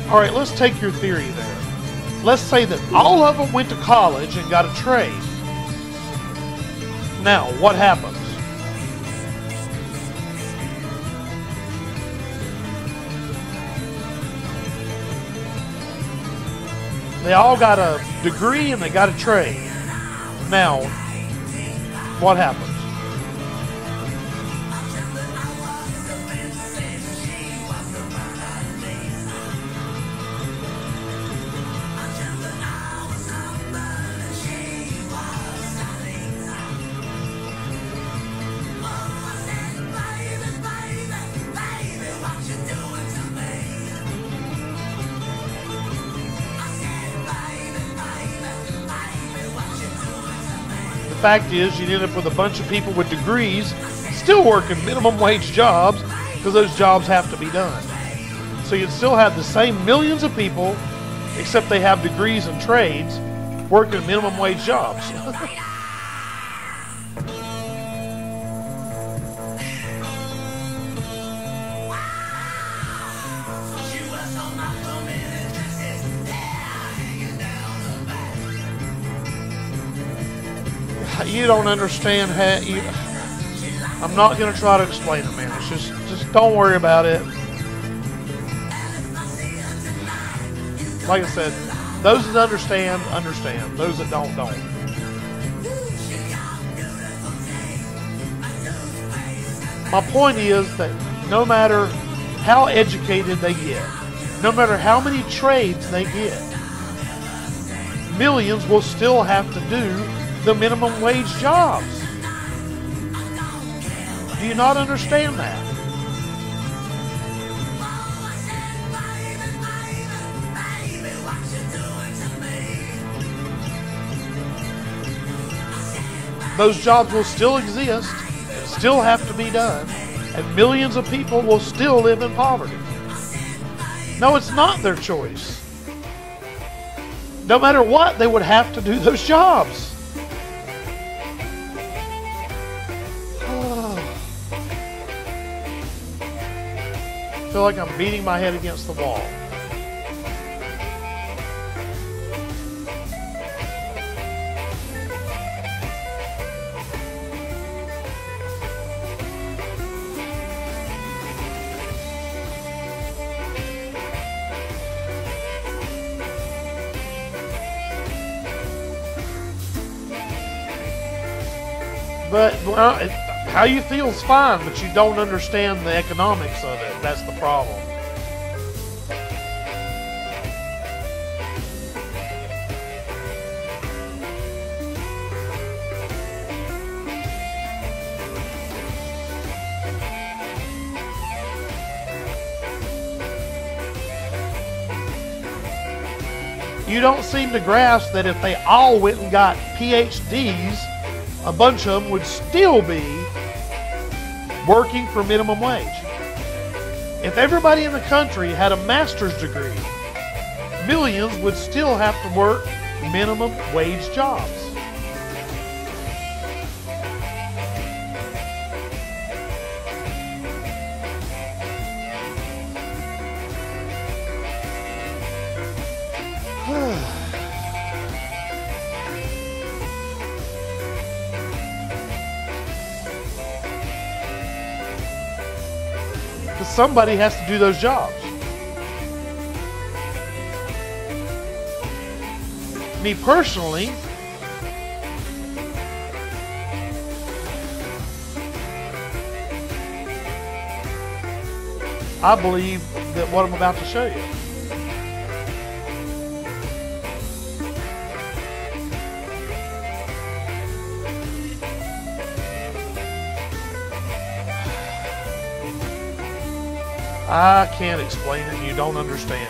All right, let's take your theory there. Let's say that all of them went to college and got a trade. Now, what happens? They all got a degree and they got a trade. Now, what happens? fact is, you'd end up with a bunch of people with degrees still working minimum wage jobs because those jobs have to be done. So you'd still have the same millions of people, except they have degrees and trades, working minimum wage jobs. You don't understand how I'm not going to try to explain it, man. It's just don't worry about it. Like I said, those that understand, understand. Those that don't, don't. My point is that no matter how educated they get, no matter how many trades they get, millions will still have to do the minimum wage jobs. Do you not understand that? Those jobs will still exist, still have to be done, and millions of people will still live in poverty. No, it's not their choice. No matter what, they would have to do those jobs. I feel like I'm beating my head against the wall. But well, how you feel is fine, but you don't understand the economics of it. That's the problem. You don't seem to grasp that if they all went and got PhDs, a bunch of them would still be working for minimum wage. If everybody in the country had a master's degree, millions would still have to work minimum wage jobs. Somebody has to do those jobs. Me personally, I believe that what I'm about to show you. I can't explain it, you don't understand.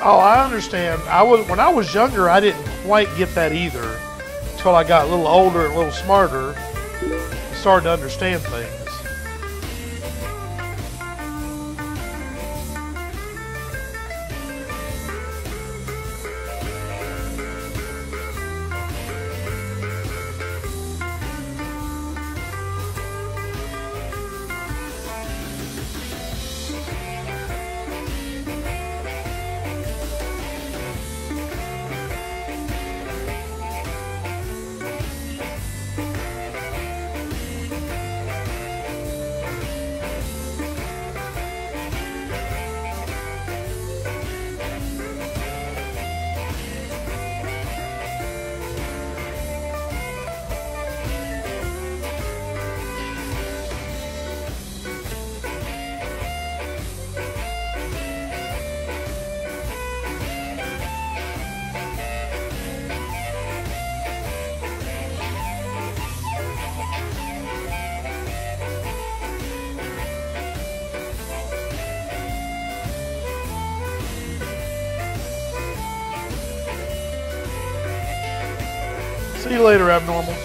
Oh, I understand. When I was younger, I didn't quite get that either until I got a little older and a little smarter and started to understand things. See you later, Abnormal.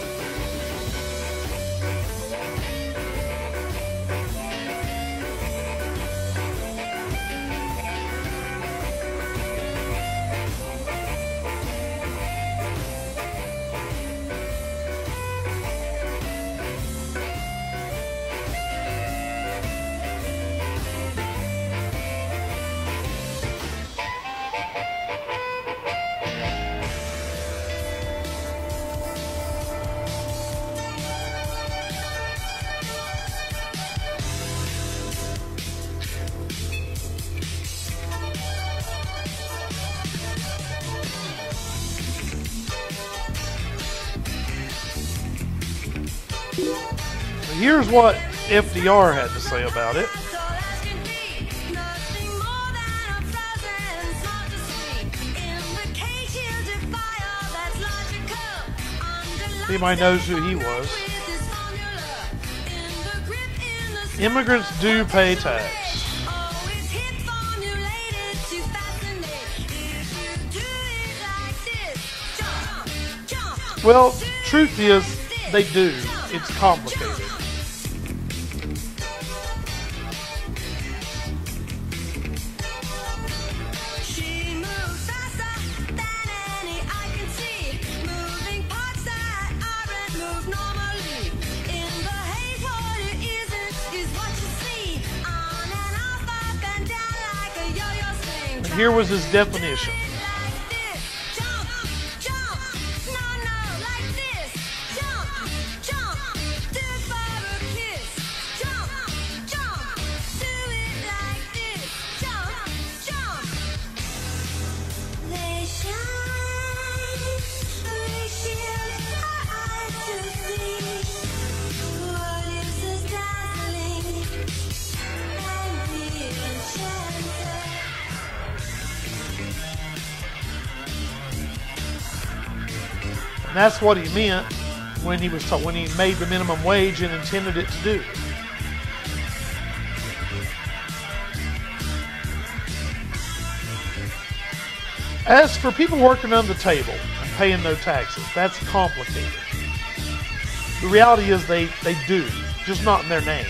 Here's what FDR had to say about it. Anybody knows who he was? Immigrants do pay tax. Well, truth is, they do. It's complicated. And here was his definition. And that's what he meant when he made the minimum wage and intended it to do. As for people working on the table and paying no taxes, that's complicated. The reality is they do, just not in their name.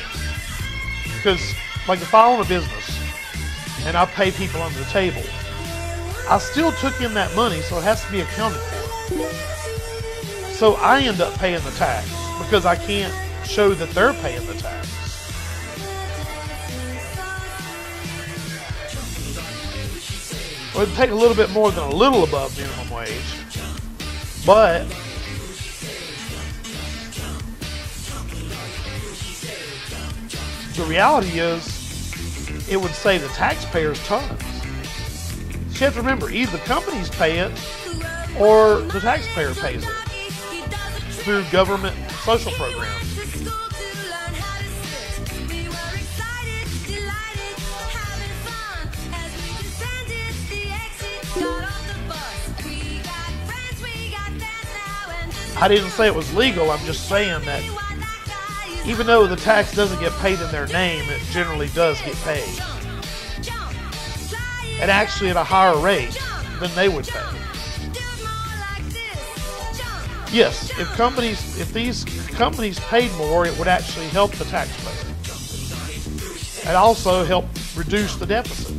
Because, like, if I own a business and I pay people under the table, I still took in that money, so it has to be accounted for. So I end up paying the tax because I can't show that they're paying the tax. Well, it'd take a little bit more than a little above minimum wage, but the reality is it would save the taxpayers tons. You have to remember, either the companies pay it or the taxpayer pays it through government social programs. I didn't say it was legal, I'm just saying that even though the tax doesn't get paid in their name, it generally does get paid. And actually at a higher rate than they would pay. Yes, if these companies paid more, it would actually help the taxpayer. And also help reduce the deficit.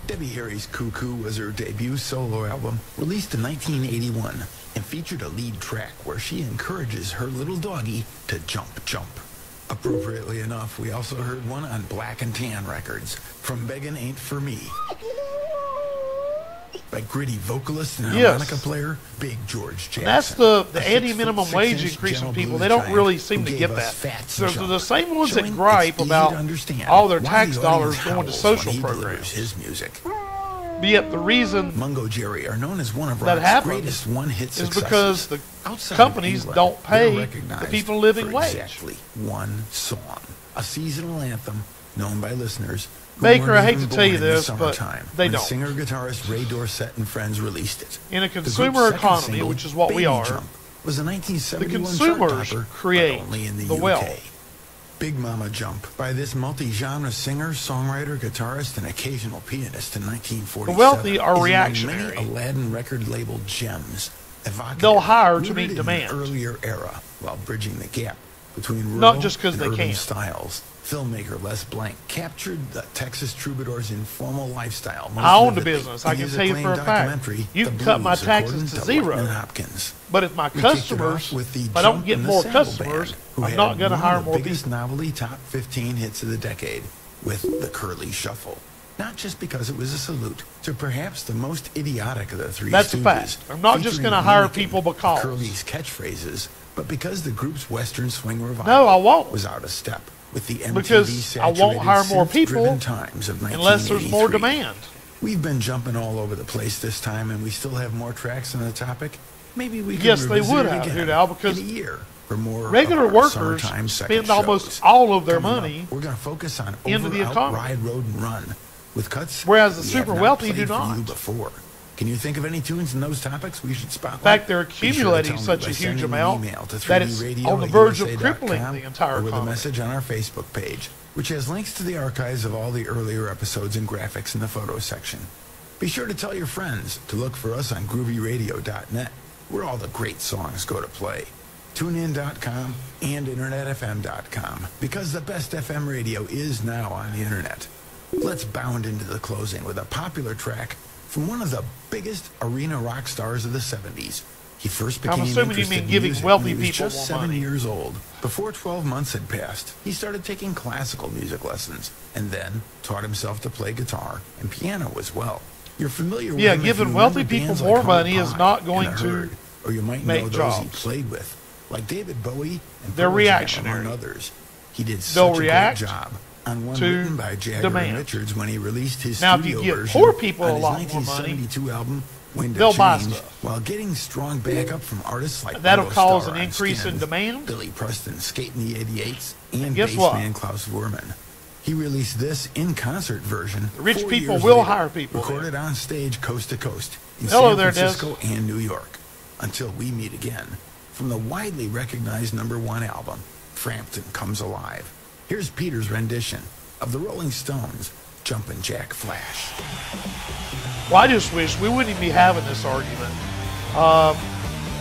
Debbie Harry's Cuckoo was her debut solo album, released in 1981, and featured a lead track where she encourages her little doggy to jump, jump. Appropriately enough, we also heard one on Black and Tan Records, From Beggin' Ain't For Me, by gritty vocalist and harmonica player Big George Jackson. That's the anti-minimum wage increasing people. They don't really seem to get that. So they're the same ones that gripe about all their tax dollars going to social programs. His music. But yet the reason Mungo Jerry are known as one of that rock's greatest happens one-hit is successes. because the Outside companies of England, don't they're pay the recognized people living for wage. exactly one song, a seasonal anthem known by listeners who Baker, weren't I hate even to tell you born in the this, but summertime they when don't. singer-guitarist Ray Dorset and friends released it. In a The group's consumer second economy, single, which is what we Baby are, Jump, was a the 1971 consumers chart-topper, create but only in the the UK. wealth. Big Mama Jump by this multi-genre singer, songwriter, guitarist, and occasional pianist in 1947. The wealthy are is among reactionary. Many Aladdin record label gems. Evocative, They'll hire to rooted meet in demand. an earlier era while bridging the gap between rural Not just 'cause and they urban can. styles. Filmmaker Les Blank captured the Texas troubadour's informal lifestyle. I owned a most vividly business. in I can his tell you for a acclaimed fact. documentary, You The can cut my Blues, taxes according to to zero. Whitman Hopkins. But if my We kicked it customers, off with the if I don't Jump get and the more Saddle customers, Band, who I'm had not going to one hire of the more biggest people. novelty top 15 hits of the decade with the Curly Shuffle. Not just because it was a salute to perhaps the most idiotic of the three That's a Stooges, fact. I'm not just featuring gonna hire mimicking people because. Curly's catchphrases, but because the group's Western swing revival No, I won't. was out of step with the Because I won't MTV-saturated hire more people synth-driven times of unless there's more 1983. demand. We've been jumping all over the place this time, and we still have more tracks on the topic. Maybe we can Yes, they revisit would it have, again dude, Al, because in a year for more regular of our workers summertime second spend almost shows. all of their Coming up, money we're going to focus on into the Over, Out, economy. Ride, Road, and Run with cuts Whereas the we super have not wealthy played do for you not. before. Can you think of any tunes in those topics we should spotlight? In fact, they're Be sure to accumulating tell me such by a huge sending an amount email to that it's 3dradio on the at verge of USA.com crippling the entire or with a economy. message on our Facebook page, which has links to the archives of all the earlier episodes and graphics in the photos section. Be sure to tell your friends to look for us on groovyradio.net, where all the great songs go to play. TuneIn.com and InternetFM.com, because the best FM radio is now on the internet. Let's bound into the closing with a popular track from one of the biggest arena rock stars of the 70s. He first became I'm assuming you interested mean in giving music wealthy when he was people just more 7 money. years old. Before 12 months had passed, he started taking classical music lessons and then taught himself to play guitar and piano as well. You're familiar with Yeah, him if giving you wealthy remember people bands more like money Humble is Pie not and going The to Herd, or you might make know those he jobs. played with, like David Bowie and They're Pearl Jam, reactionary. among others. He did They'll such a great react job on one to written by Jagger demand. and Richards when he released his Now, if you studio give version poor people on a his lot more money, 1972 album Wind of they'll buy Change, stuff. while getting strong backup from artists like That'll Ringo cause Starr an on increase in Skins, demand. Billy Preston, Skate in the 88s, and guess what? bassman Klaus Voormann. He released this in-concert version. The rich 4 people years will later, hire people Recorded on stage coast to coast in Hello San there, Des. Francisco and New York. Until we meet again. From the widely recognized #1 album, Frampton Comes Alive. Here's Peter's rendition of the Rolling Stones' Jumpin' Jack Flash. Well, I just wish we wouldn't even be having this argument.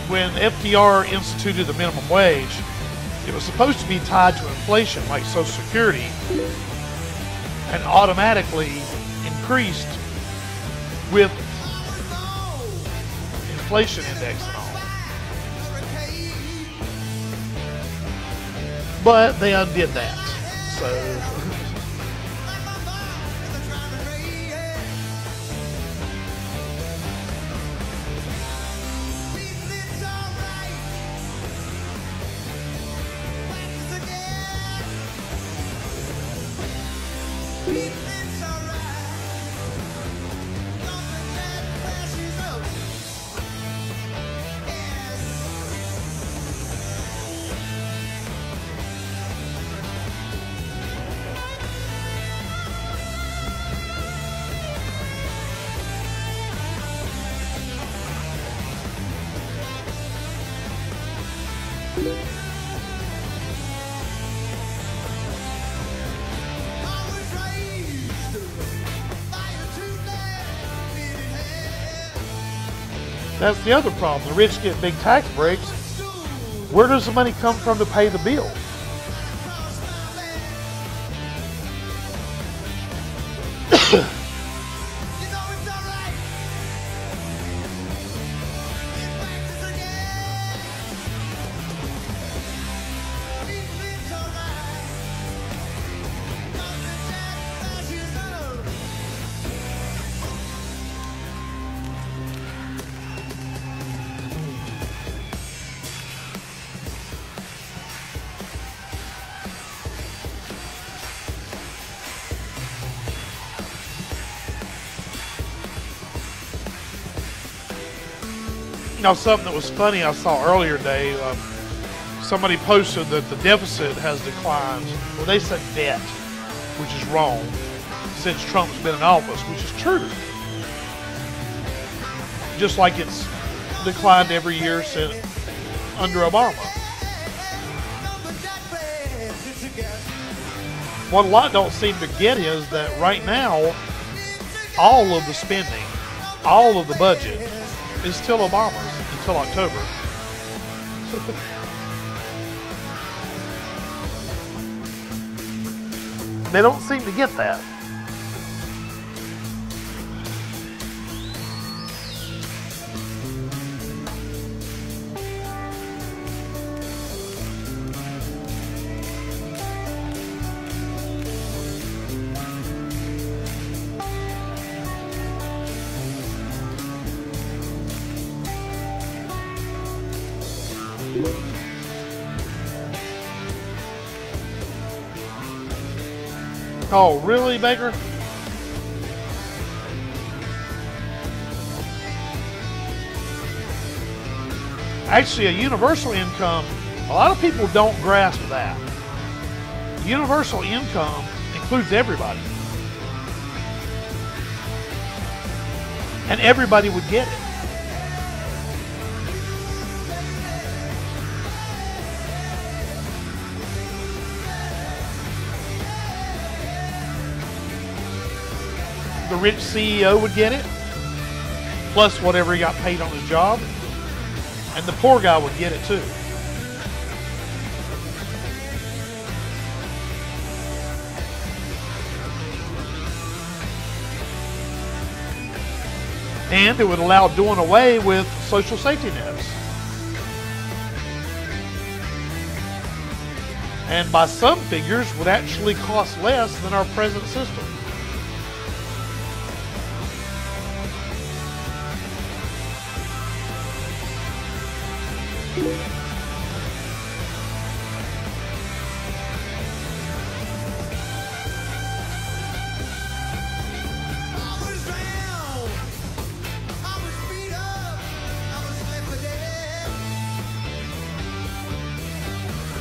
When FDR instituted the minimum wage, it was supposed to be tied to inflation, like Social Security, and automatically increased with inflation index and all. But they undid that. So that's the other problem. The rich get big tax breaks. Where does the money come from to pay the bills? You know, something that was funny I saw earlier today, somebody posted that the deficit has declined. Well, they said debt, which is wrong. since Trump's been in office, which is true. Just like it's declined every year since under Obama. What a lot don't seem to get is that right now, all of the spending, all of the budget is still Obama's until October. They don't seem to get that. Oh, really, Baker? Actually, a universal income, a lot of people don't grasp that. Universal income includes everybody. And everybody would get it. The rich CEO would get it, plus whatever he got paid on his job, and the poor guy would get it too. And it would allow doing away with social safety nets. And by some figures would actually cost less than our present system.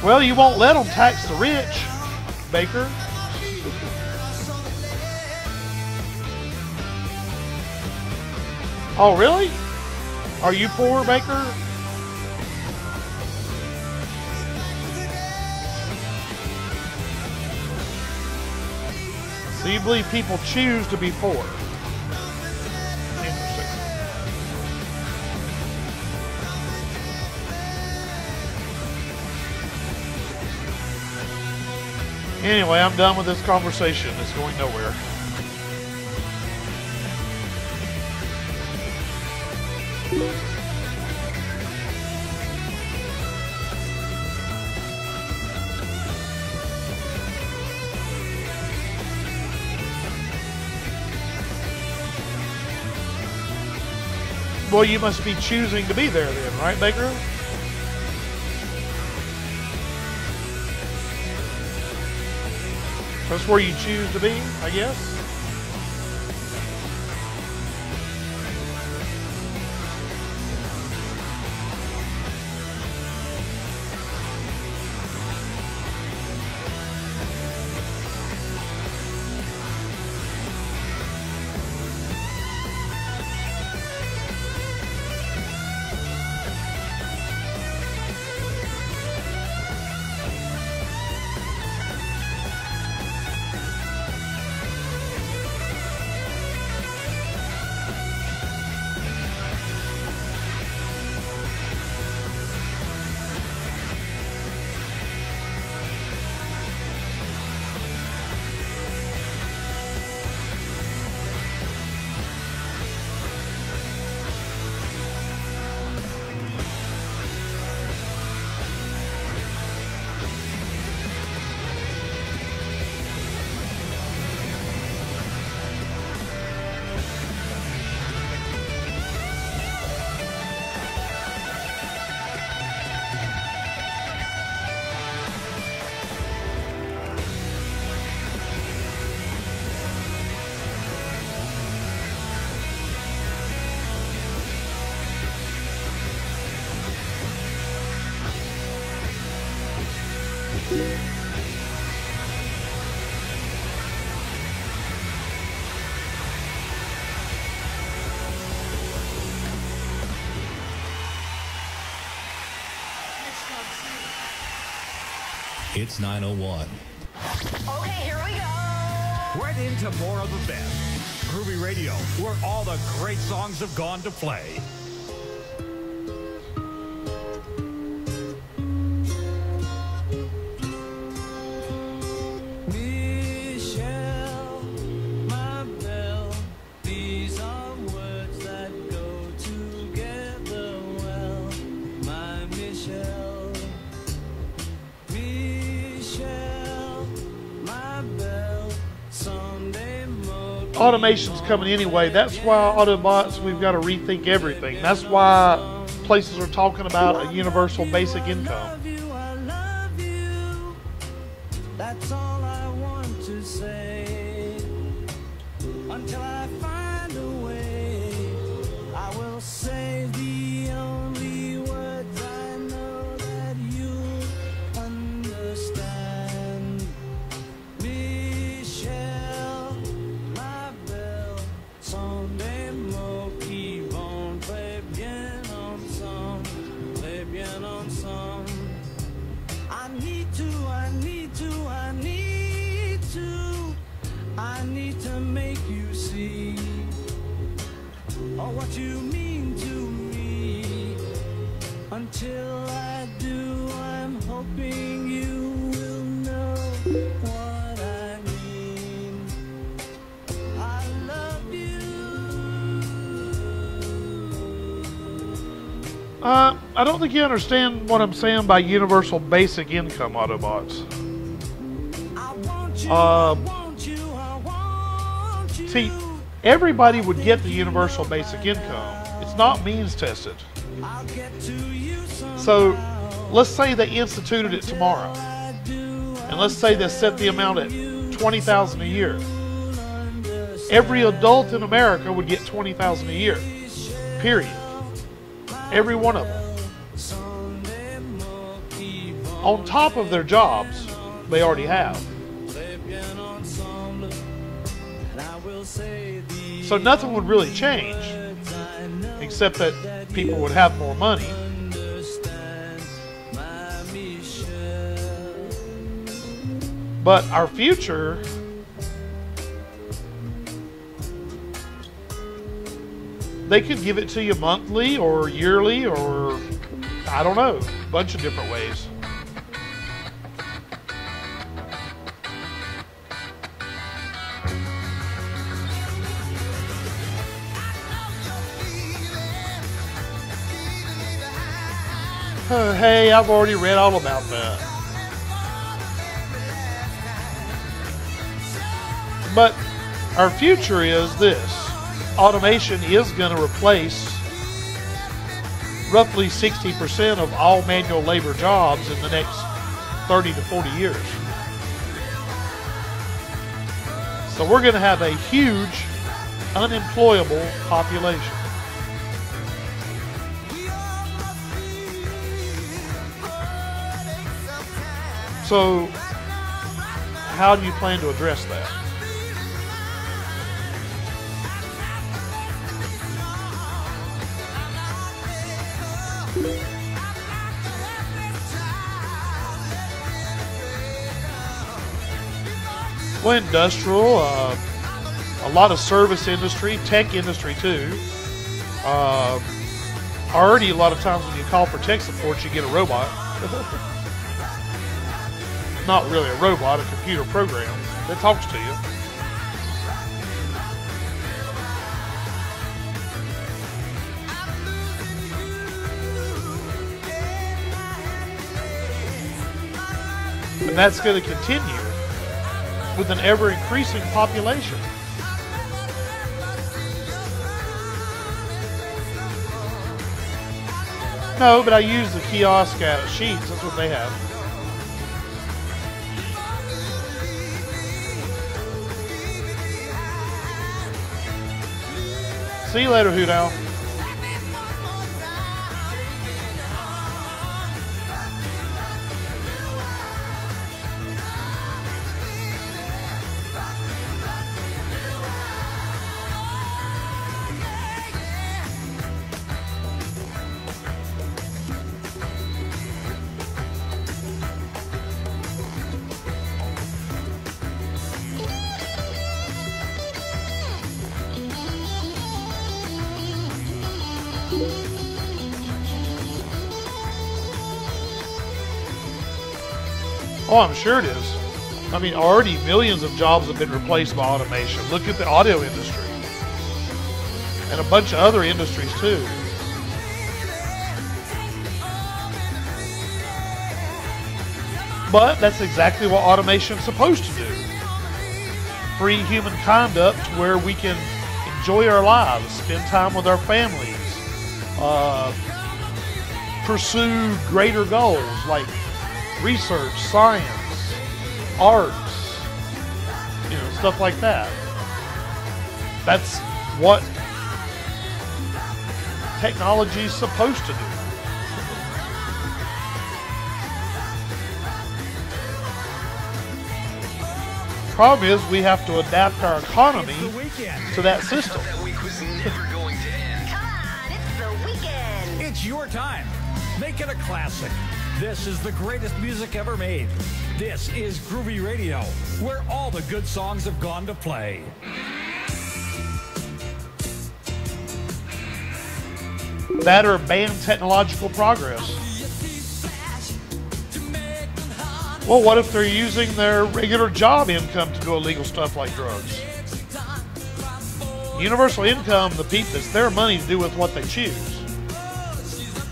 Well, you won't let them tax the rich, Baker. Oh, really? Are you poor, Baker? So you believe people choose to be poor? Interesting. Anyway, I'm done with this conversation. It's going nowhere. Well, you must be choosing to be there then, right, Baker? That's where you choose to be, I guess. It's 9:01. Okay, here we go. Right into more of the best. Groovy Radio, where all the great songs have gone to play. Michelle, my belle, these are words that go together well. My Michelle, Michelle, my belle, someday more. Automation's coming anyway. That's why Autobots, we've got to rethink everything. That's why places are talking about a universal basic income. I love you. That's all I want to say. Until I find a way, I will say the only words I know that you understand. Michelle, my belle, someday more qui vont très bien ensemble, très bien ensemble. I need to make you see what you mean to me. Until I do, I'm hoping you will know what I mean. I love you. I don't think you understand what I'm saying by universal basic income, Autobots. See, everybody would get the universal basic income. It's not means tested. So, let's say they instituted it tomorrow, and let's say they set the amount at $20,000 a year. Every adult in America would get $20,000 a year. Period. Every one of them. On top of their jobs they already have. So nothing would really change, except that people would have more money. But our future, they could give it to you monthly or yearly or, I don't know, a bunch of different ways. Hey, I've already read all about that. But our future is this. Automation is going to replace roughly 60% of all manual labor jobs in the next 30 to 40 years. So we're going to have a huge unemployable population. So, how do you plan to address that? Well, industrial, a lot of service industry, tech industry too. Already a lot of times when you call for tech support, you get a robot. Not really a robot, a computer program that talks to you. And that's going to continue with an ever-increasing population. No, but I use the kiosk at Sheets. That's what they have. See you later, Hoot Owl. Oh, I'm sure it is. I mean, already millions of jobs have been replaced by automation. Look at the audio industry. And a bunch of other industries too. But that's exactly what automation's supposed to do. Free humankind up to where we can enjoy our lives, spend time with our families, pursue greater goals like research, science, arts, stuff like that. That's what technology is supposed to do. Problem is, we have to adapt our economy to that system. That week was never going to end. Come on, it's the weekend. It's your time. Make it a classic. This is the greatest music ever made. This is Groovy Radio, where all the good songs have gone to play. That or ban technological progress. Well, what if they're using their regular job income to do illegal stuff like drugs? Universal income, it's their money to do with what they choose.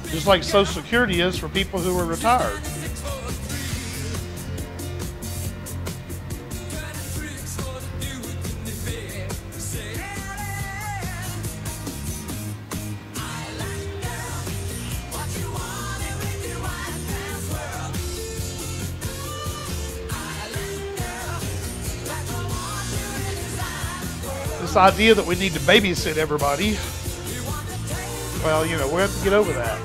Just like Social Security is for people who are retired. This idea that we need to babysit everybody, well, we have to get over that.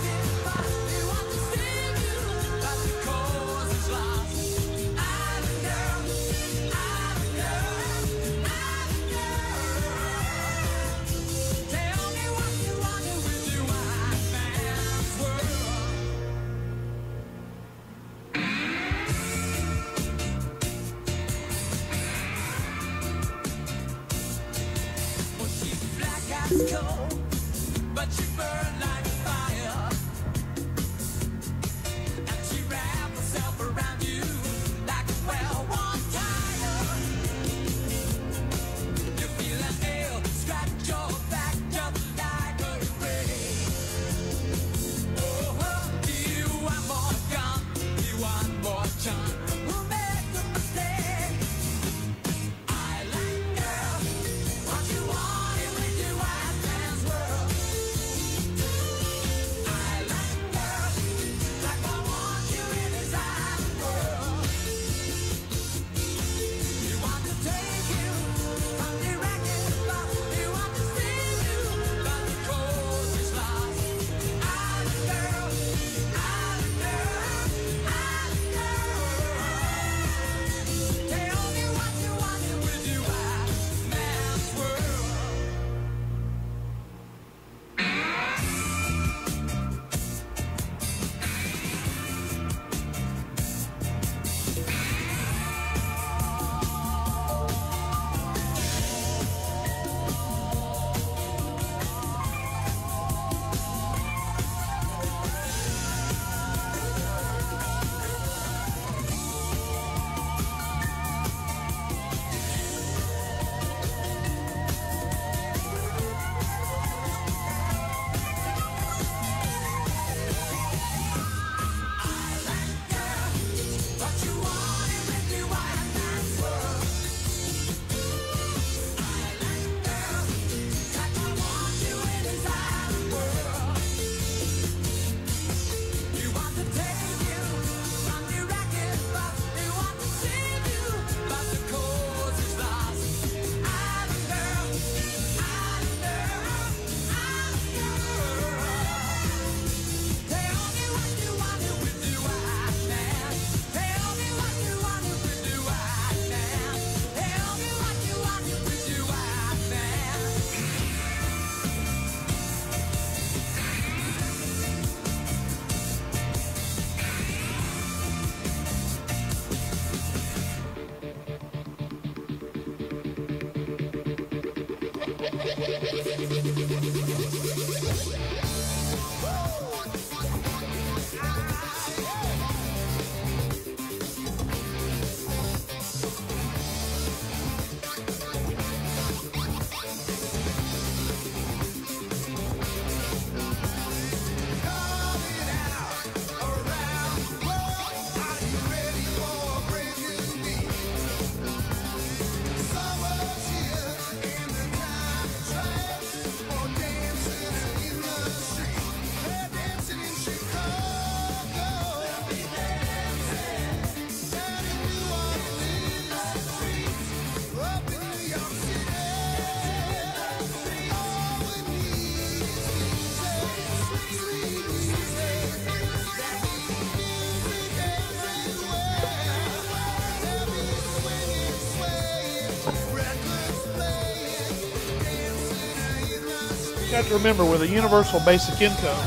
got to remember, with a universal basic income,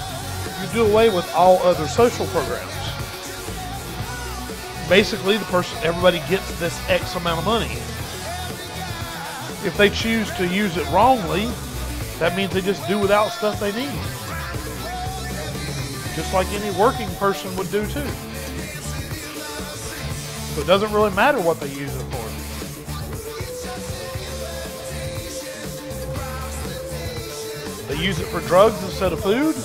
you do away with all other social programs. Basically, everybody gets this X amount of money. If they choose to use it wrongly, that means they just do without stuff they need. Just like any working person would do too. So it doesn't really matter what they use it for. They use it for drugs instead of food,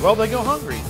well, they go hungry.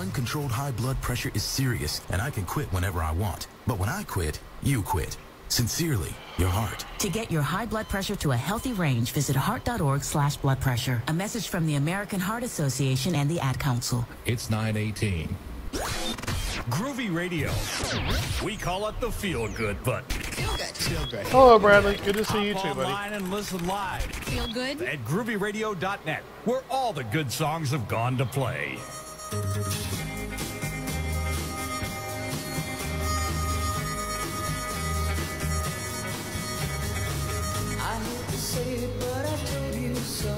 Uncontrolled high blood pressure is serious, and I can quit whenever I want. But when I quit, you quit. Sincerely, your heart. To get your high blood pressure to a healthy range, visit heart.org/blood pressure. A message from the American Heart Association and the Ad Council. It's 9:18. Groovy Radio. We call it the feel-good button. Feel good. Hello, Bradley. Good to see you Hop too, buddy. online and listen live Feel good? at groovyradio.net, where all the good songs have gone to play. I hate to say it, but I told you so.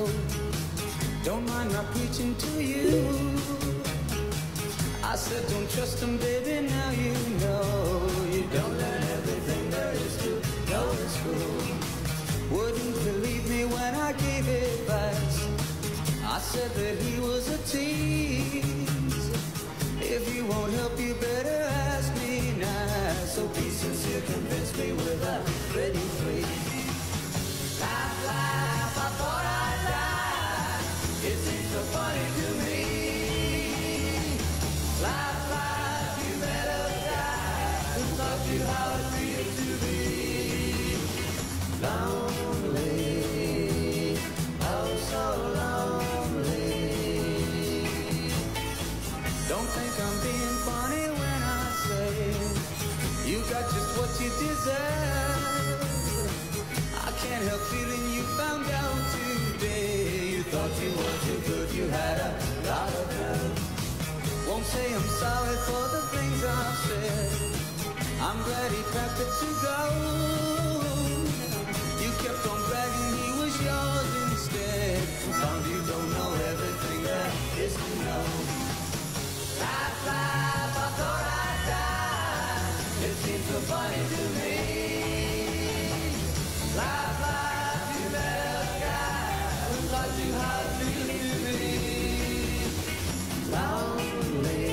Don't mind my preaching to you. I said don't trust him, baby, now you know. You don't learn everything there is to know in school. Wouldn't believe me when I gave advice. I said that he was a tease. If he won't help, you better ask me now. So be sincere, convince me without ready, please. Laugh, laugh, I thought I'd die. It seems so funny to me. Laugh, laugh, you met a guy who taught you how it feels to be lonely. Oh, so lonely. Don't think I'm being funny when I say you got just what you deserve. I can't help feeling you found out today. You thought you were too good, you had a lot of nerve. Won't say I'm sorry for the things I've said. I'm glad he cracked it to go. You kept on bragging he was yours instead. Found you don't know everything there is to know. Laugh, laugh, I thought I'd die. It seems so funny to me. Laugh, laugh, you met a guy who taught you how to feel to be lonely,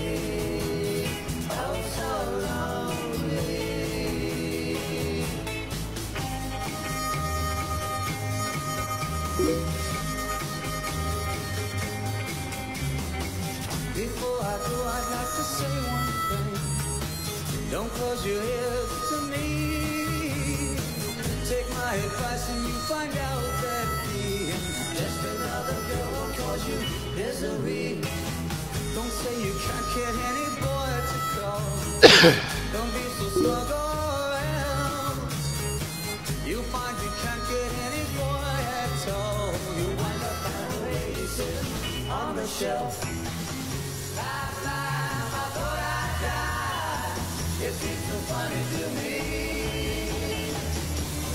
oh so lonely. Before I go, I'd like to say one thing. Don't close your ears to me. Take my advice and you find out that being just another girl will cause you misery. Don't say you can't get any boy to call. Don't be so smug or else you find you can't get any boy at all. You wind up on a lady sitting on the shelf. Laugh, laugh, I thought I'd die. It seems so funny to me.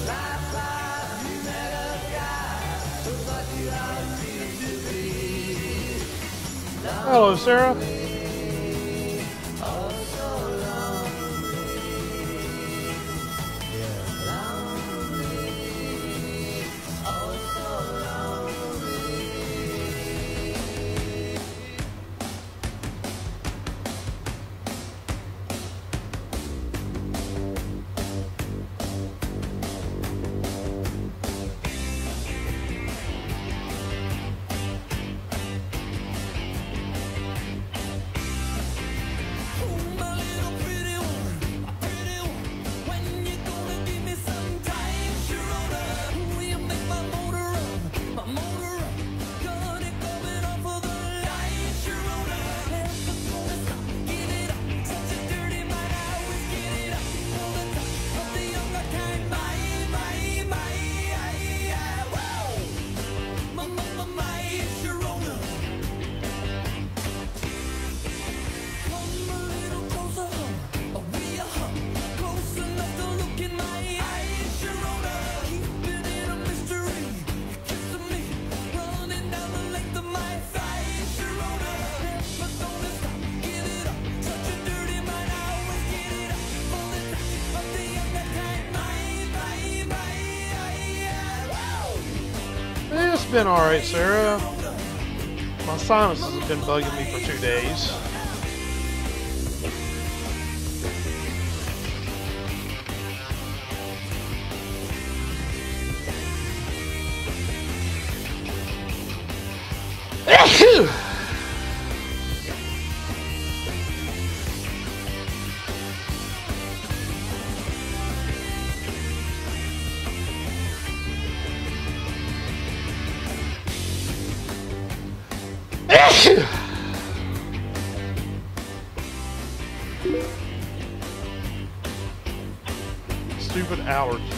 Laugh, laugh, you met a guy who taught you how it feels to be lonely. Hello, Sarah. Oh, so lonely. Lonely. Oh, so lonely. It's been alright, Sarah. My sinuses have been bugging me for 2 days. Stupid allergies.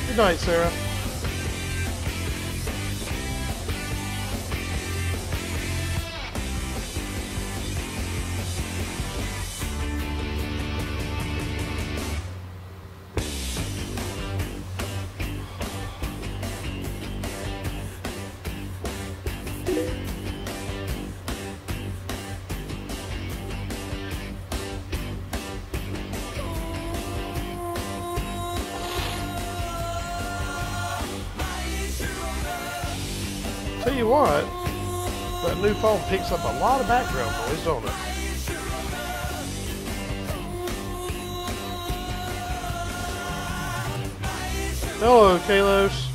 Good night, Sarah. Tell you what, that new phone picks up a lot of background noise, don't it? Hello, Kalos.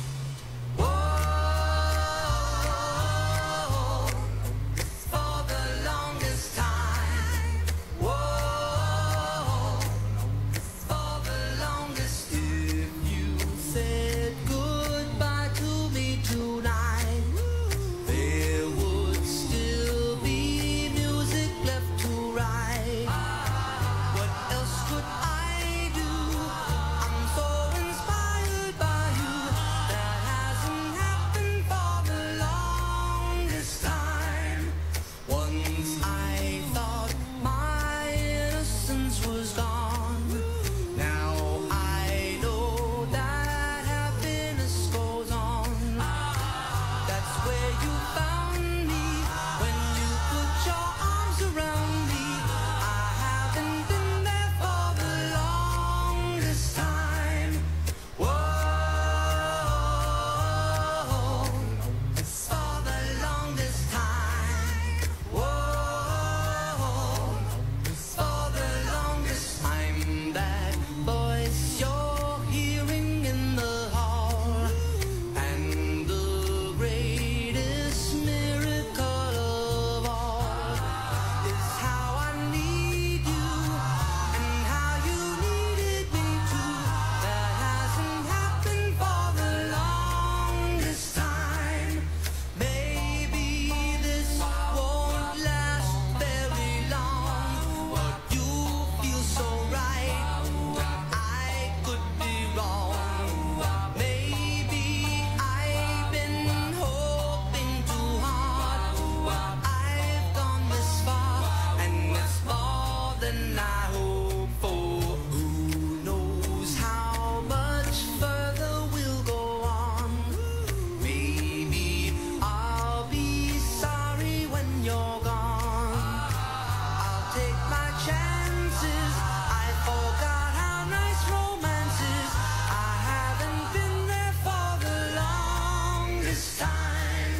forgot how nice romance is. I haven't been there for the longest time.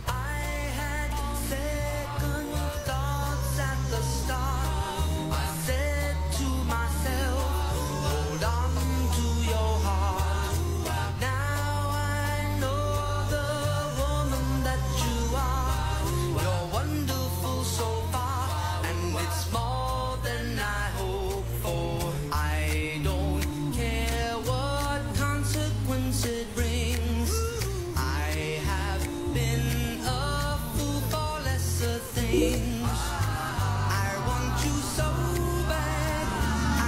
I had second thoughts at the start. I said to myself, hold on to your heart. Now I know the woman that you are. You're wonderful so far, and it's more than I hoped for. I don't care what consequence it brings. I have been a fool for lesser things. I want you so bad.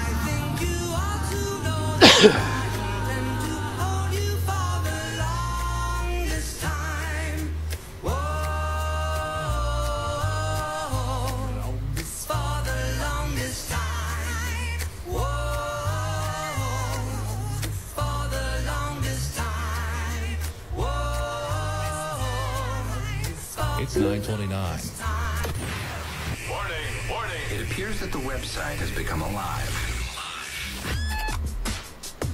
I think you ought to know that I intend to hold you for the longest time. Whoa, for the longest time. Whoa, for the longest time. Whoa, It's 9:29. It appears that the website has become alive.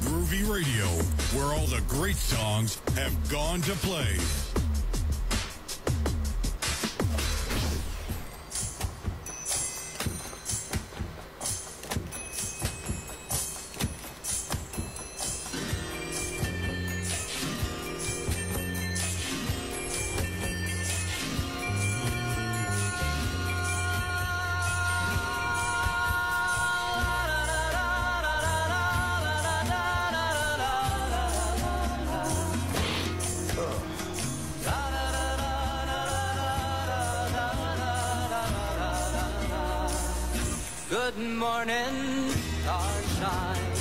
Groovy Radio, where all the great songs have gone to play. Good morning, starshine.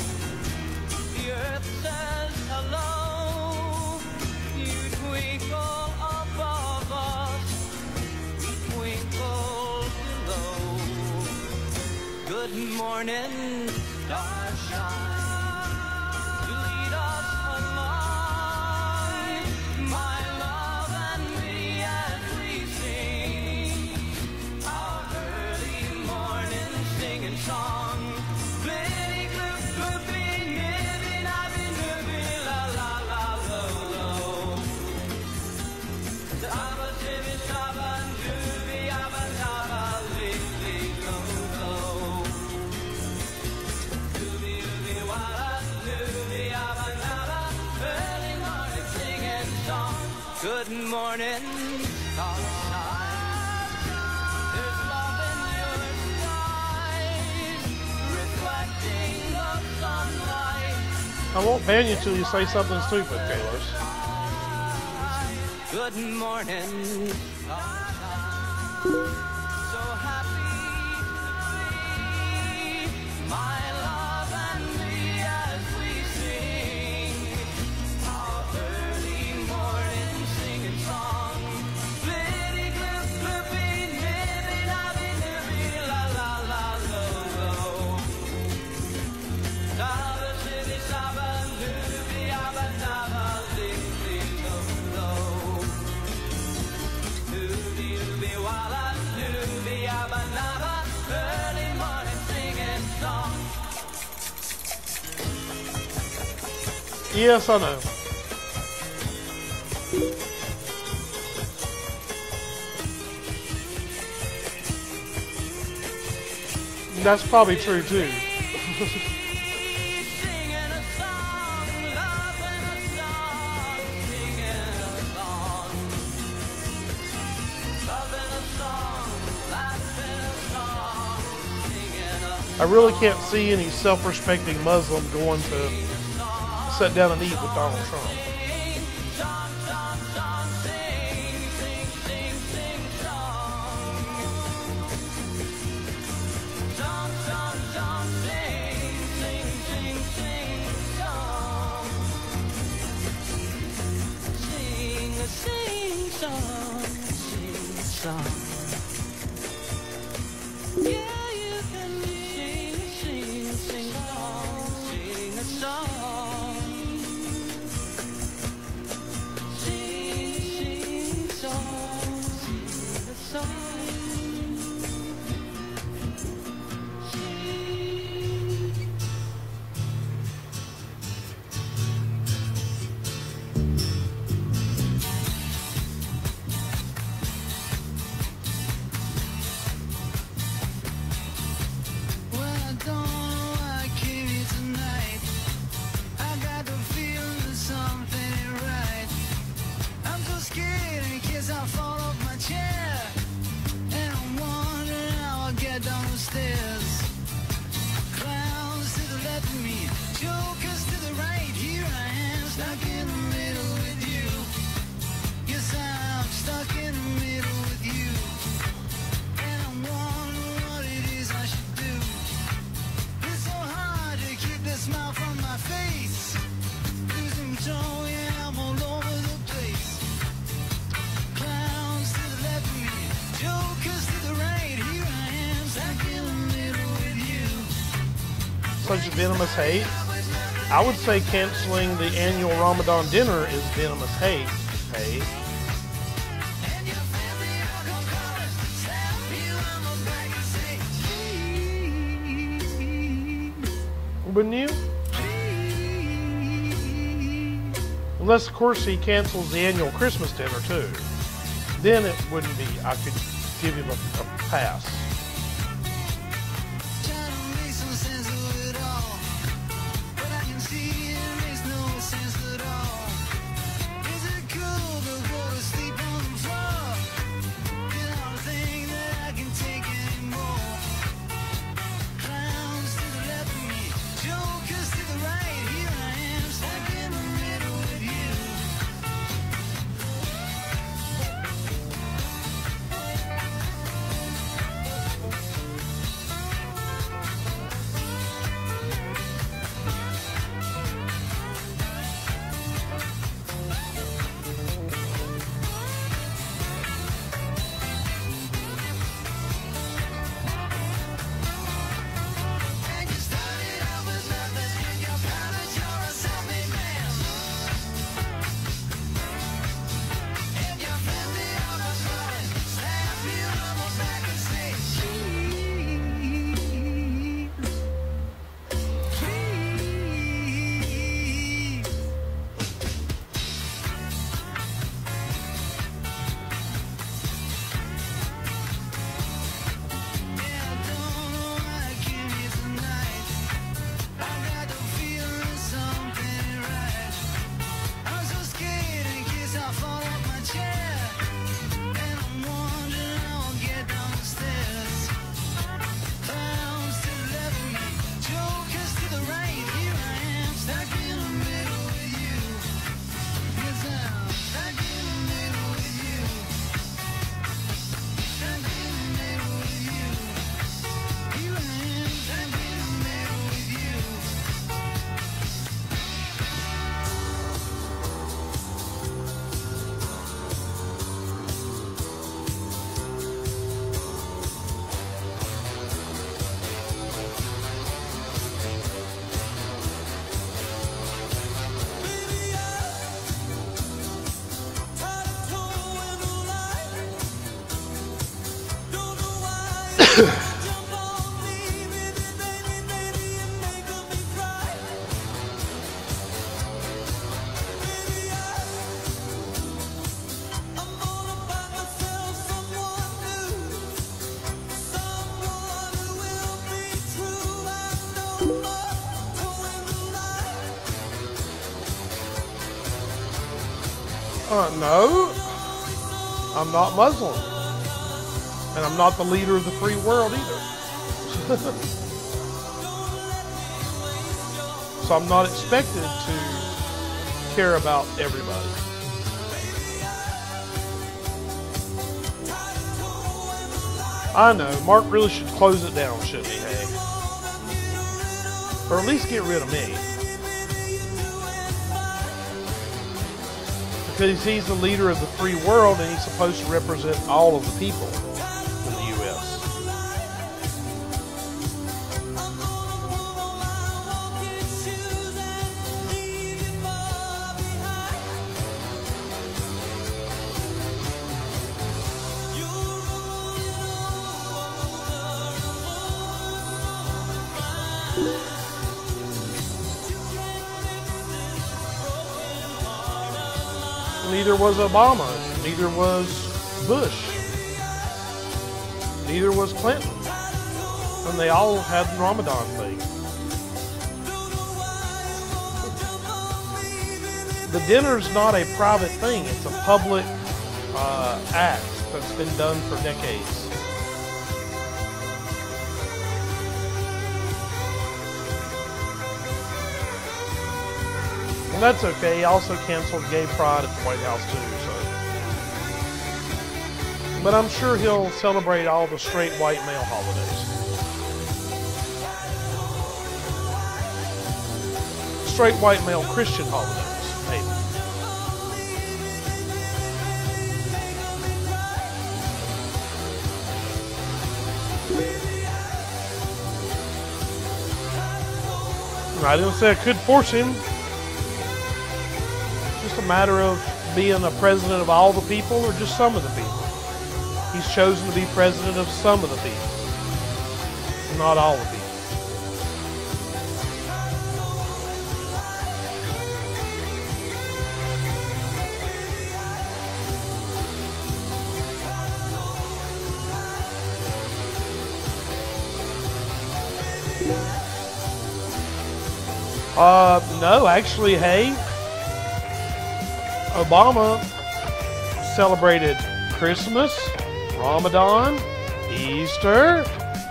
The earth says hello. You twinkle above us, we twinkle below. Good morning, starshine. You lead us along, my love and me, as we sing our early morning singing song. Blitty gloop gloopy, nibby nabby nibby, la la la lo lo. Dabba dibby dabba dooby abba dabba lee lee lo lo. Dooby dooby walla dooby abba dabba, early morning singing song. Good morning, starshine. There's love in your eyes, reflecting the sunlight. I won't ban you till you say something stupid, Kalos. Good morning, starshine. So happy to be my love and me as we sing our early morning singing song. Blitty gloop gloopy, nibby nabby nibby, la la la lo lo. Dabba dibby dabba dooby abba dabba lee lee lo lo. Dooby dooby walla dooby abba dabba, early morning singing song. Yes, I know. That's probably true too. I really can't see any self-respecting Muslim going to sit down and eat with Donald Trump. such venomous hate? I would say canceling the annual Ramadan dinner is venomous hate. Hey. Wouldn't you? Unless, of course, he cancels the annual Christmas dinner, too. Then it wouldn't be. I could give him a pass. No, I'm not Muslim, and I'm not the leader of the free world either. So I'm not expected to care about everybody. I know, Mark really should close it down, shouldn't he, hey? Or at least get rid of me. Because he's the leader of the free world and he's supposed to represent all of the people in the U.S. Neither was Obama, neither was Bush, neither was Clinton, and they all had the Ramadan thing. The dinner's not a private thing, it's a public act that's been done for decades. And that's okay. He also canceled gay pride at the White House too, so. But I'm sure he'll celebrate all the straight white male holidays. Straight white male Christian holidays, maybe. I didn't say I could force him. Just a matter of being a president of all the people or just some of the people. He's chosen to be president of some of the people, not all the people. No, actually, hey, Obama celebrated Christmas, Ramadan, Easter,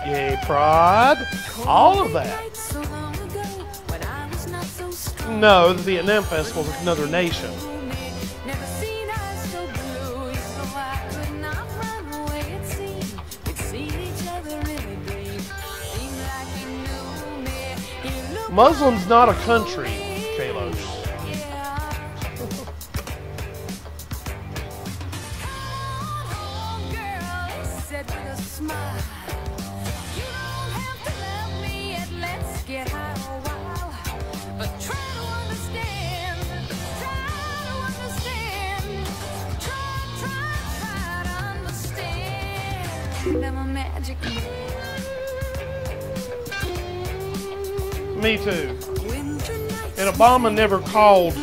Gay Pride, all of that. No, the Vietnam Festival is another nation. Muslim's not a country, Kalos. Me too. And Obama never called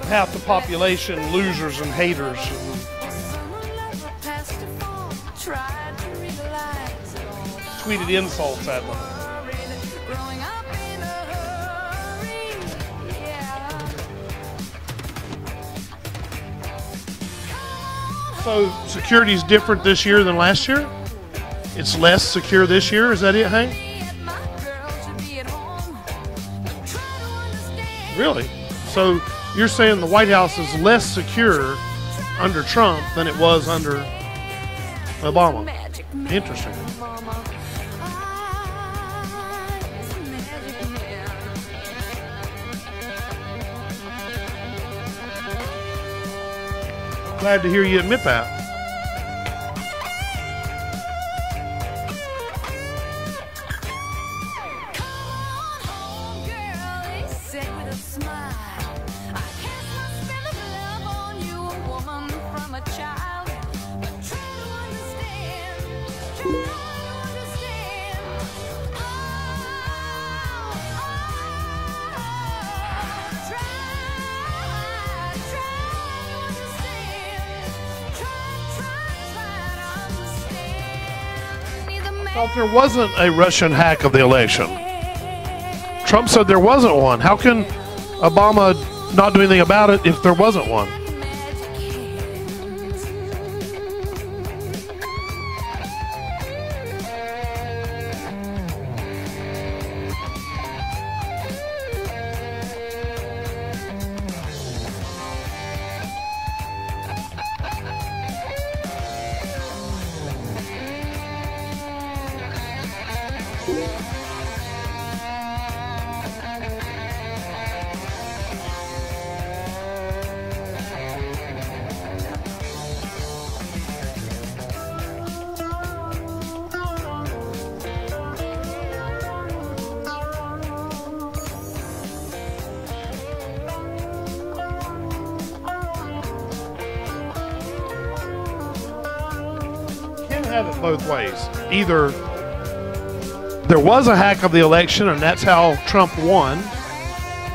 half the population losers and haters. Tweeted insults at them. So security's different this year than last year? It's less secure this year, is that it, Hank? Really? So you're saying the White House is less secure under Trump than it was under Obama? Interesting. Glad to hear you admit that. Thought there wasn't a Russian hack of the election. Trump said there wasn't one. How can Obama not do anything about it if there wasn't one? Have it both ways. Either there was a hack of the election and that's how Trump won,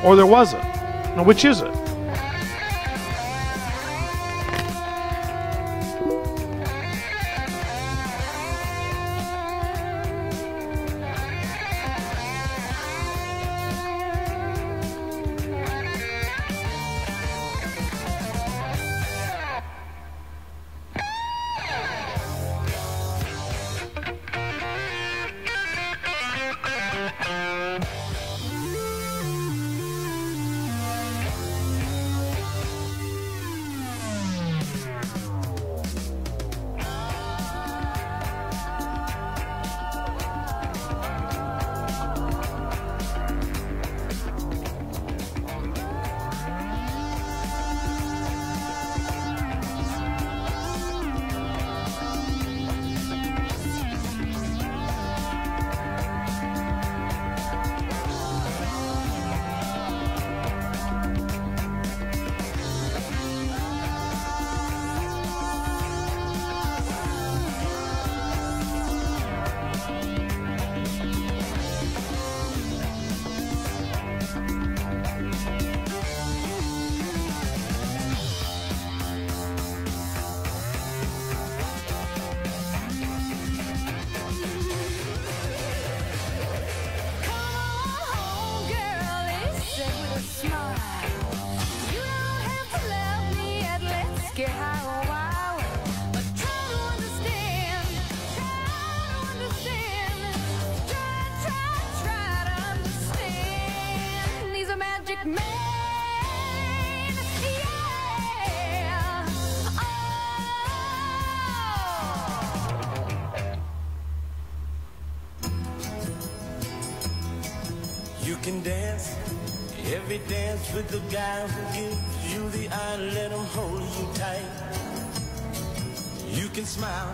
or there wasn't. Now, which is it? that man. Yeah. You can dance, every dance with the guy who gives you the eye, let him hold you tight. You can smile,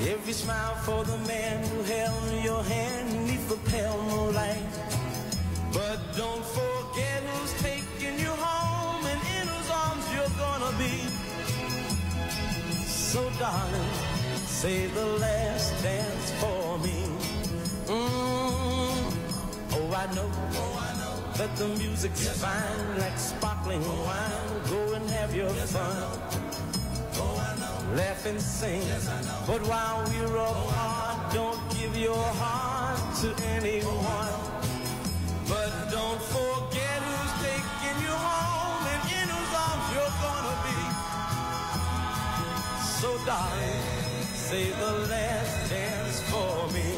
every smile for the man who held your hand neath the pale moonlight. But don't forget who's taking you home and in whose arms you're gonna be. So darling, say the last dance for me. Oh, I know that the music's fine, like sparkling wine. Go and have your fun. Laugh and sing. But while we're apart, don't give your heart to anyone. But don't forget who's taking you home and in whose arms you're gonna be. So darling, say the last dance for me.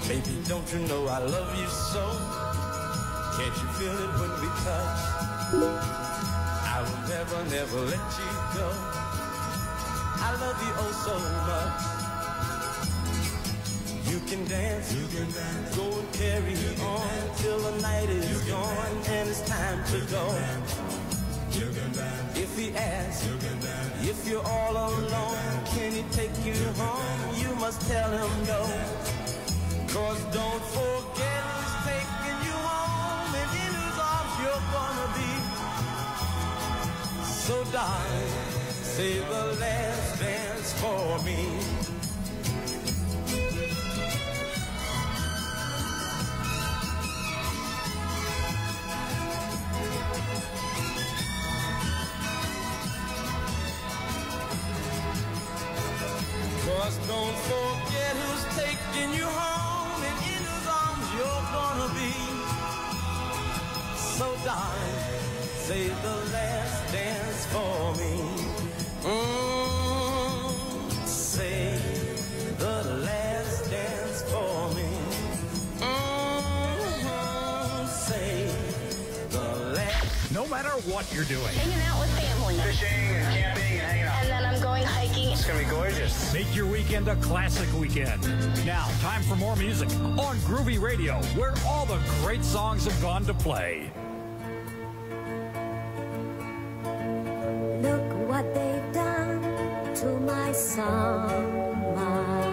Baby, don't you know I love you so? Can't you feel it when we touch? I will never, never let you go. I love you oh so much. You can dance, go and carry on till the night is gone and it's time to go. If he asks, if you're all alone, can he take you home? You must tell him no. 'Cause don't forget who's taking you home and in whose arms you're gonna be. So darling, say the last dance for me. Cause don't forget who's taking you home and in whose arms you're gonna be. So darling, say the last dance for me. Say the last dance for me. Say the last. No matter what you're doing. Hanging out with family. Fishing and camping and hanging out. And then I'm going hiking. It's gonna be gorgeous. Make your weekend a classic weekend. Now, time for more music on Groovy Radio, where all the great songs have gone to play. Look what they've done to my summer.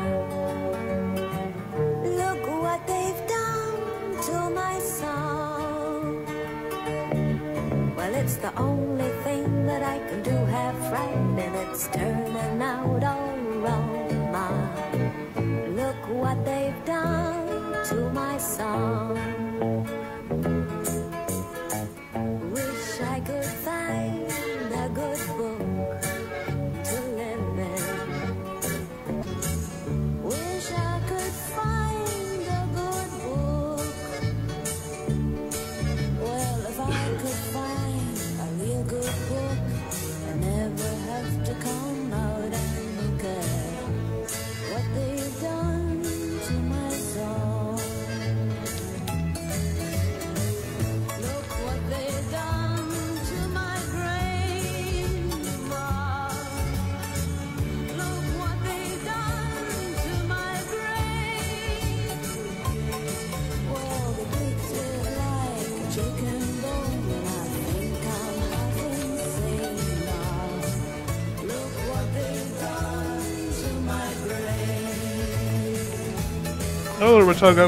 Look what they've done to my song. Well, it's the only thing that I can do half right, and it's turning out all wrong. Look what they've done to my song. Wish I could find a good book to live in. Wish I could find a good book. Well, if I could find a real good book, I never have to come out and look at what they've done to my song. Look what they've done to my brain. Look what they've done to my brain. Well, the beats it like a chicken bone, and I think I'm half insane now. Look what they've done to my brain. Hello, Ratogo.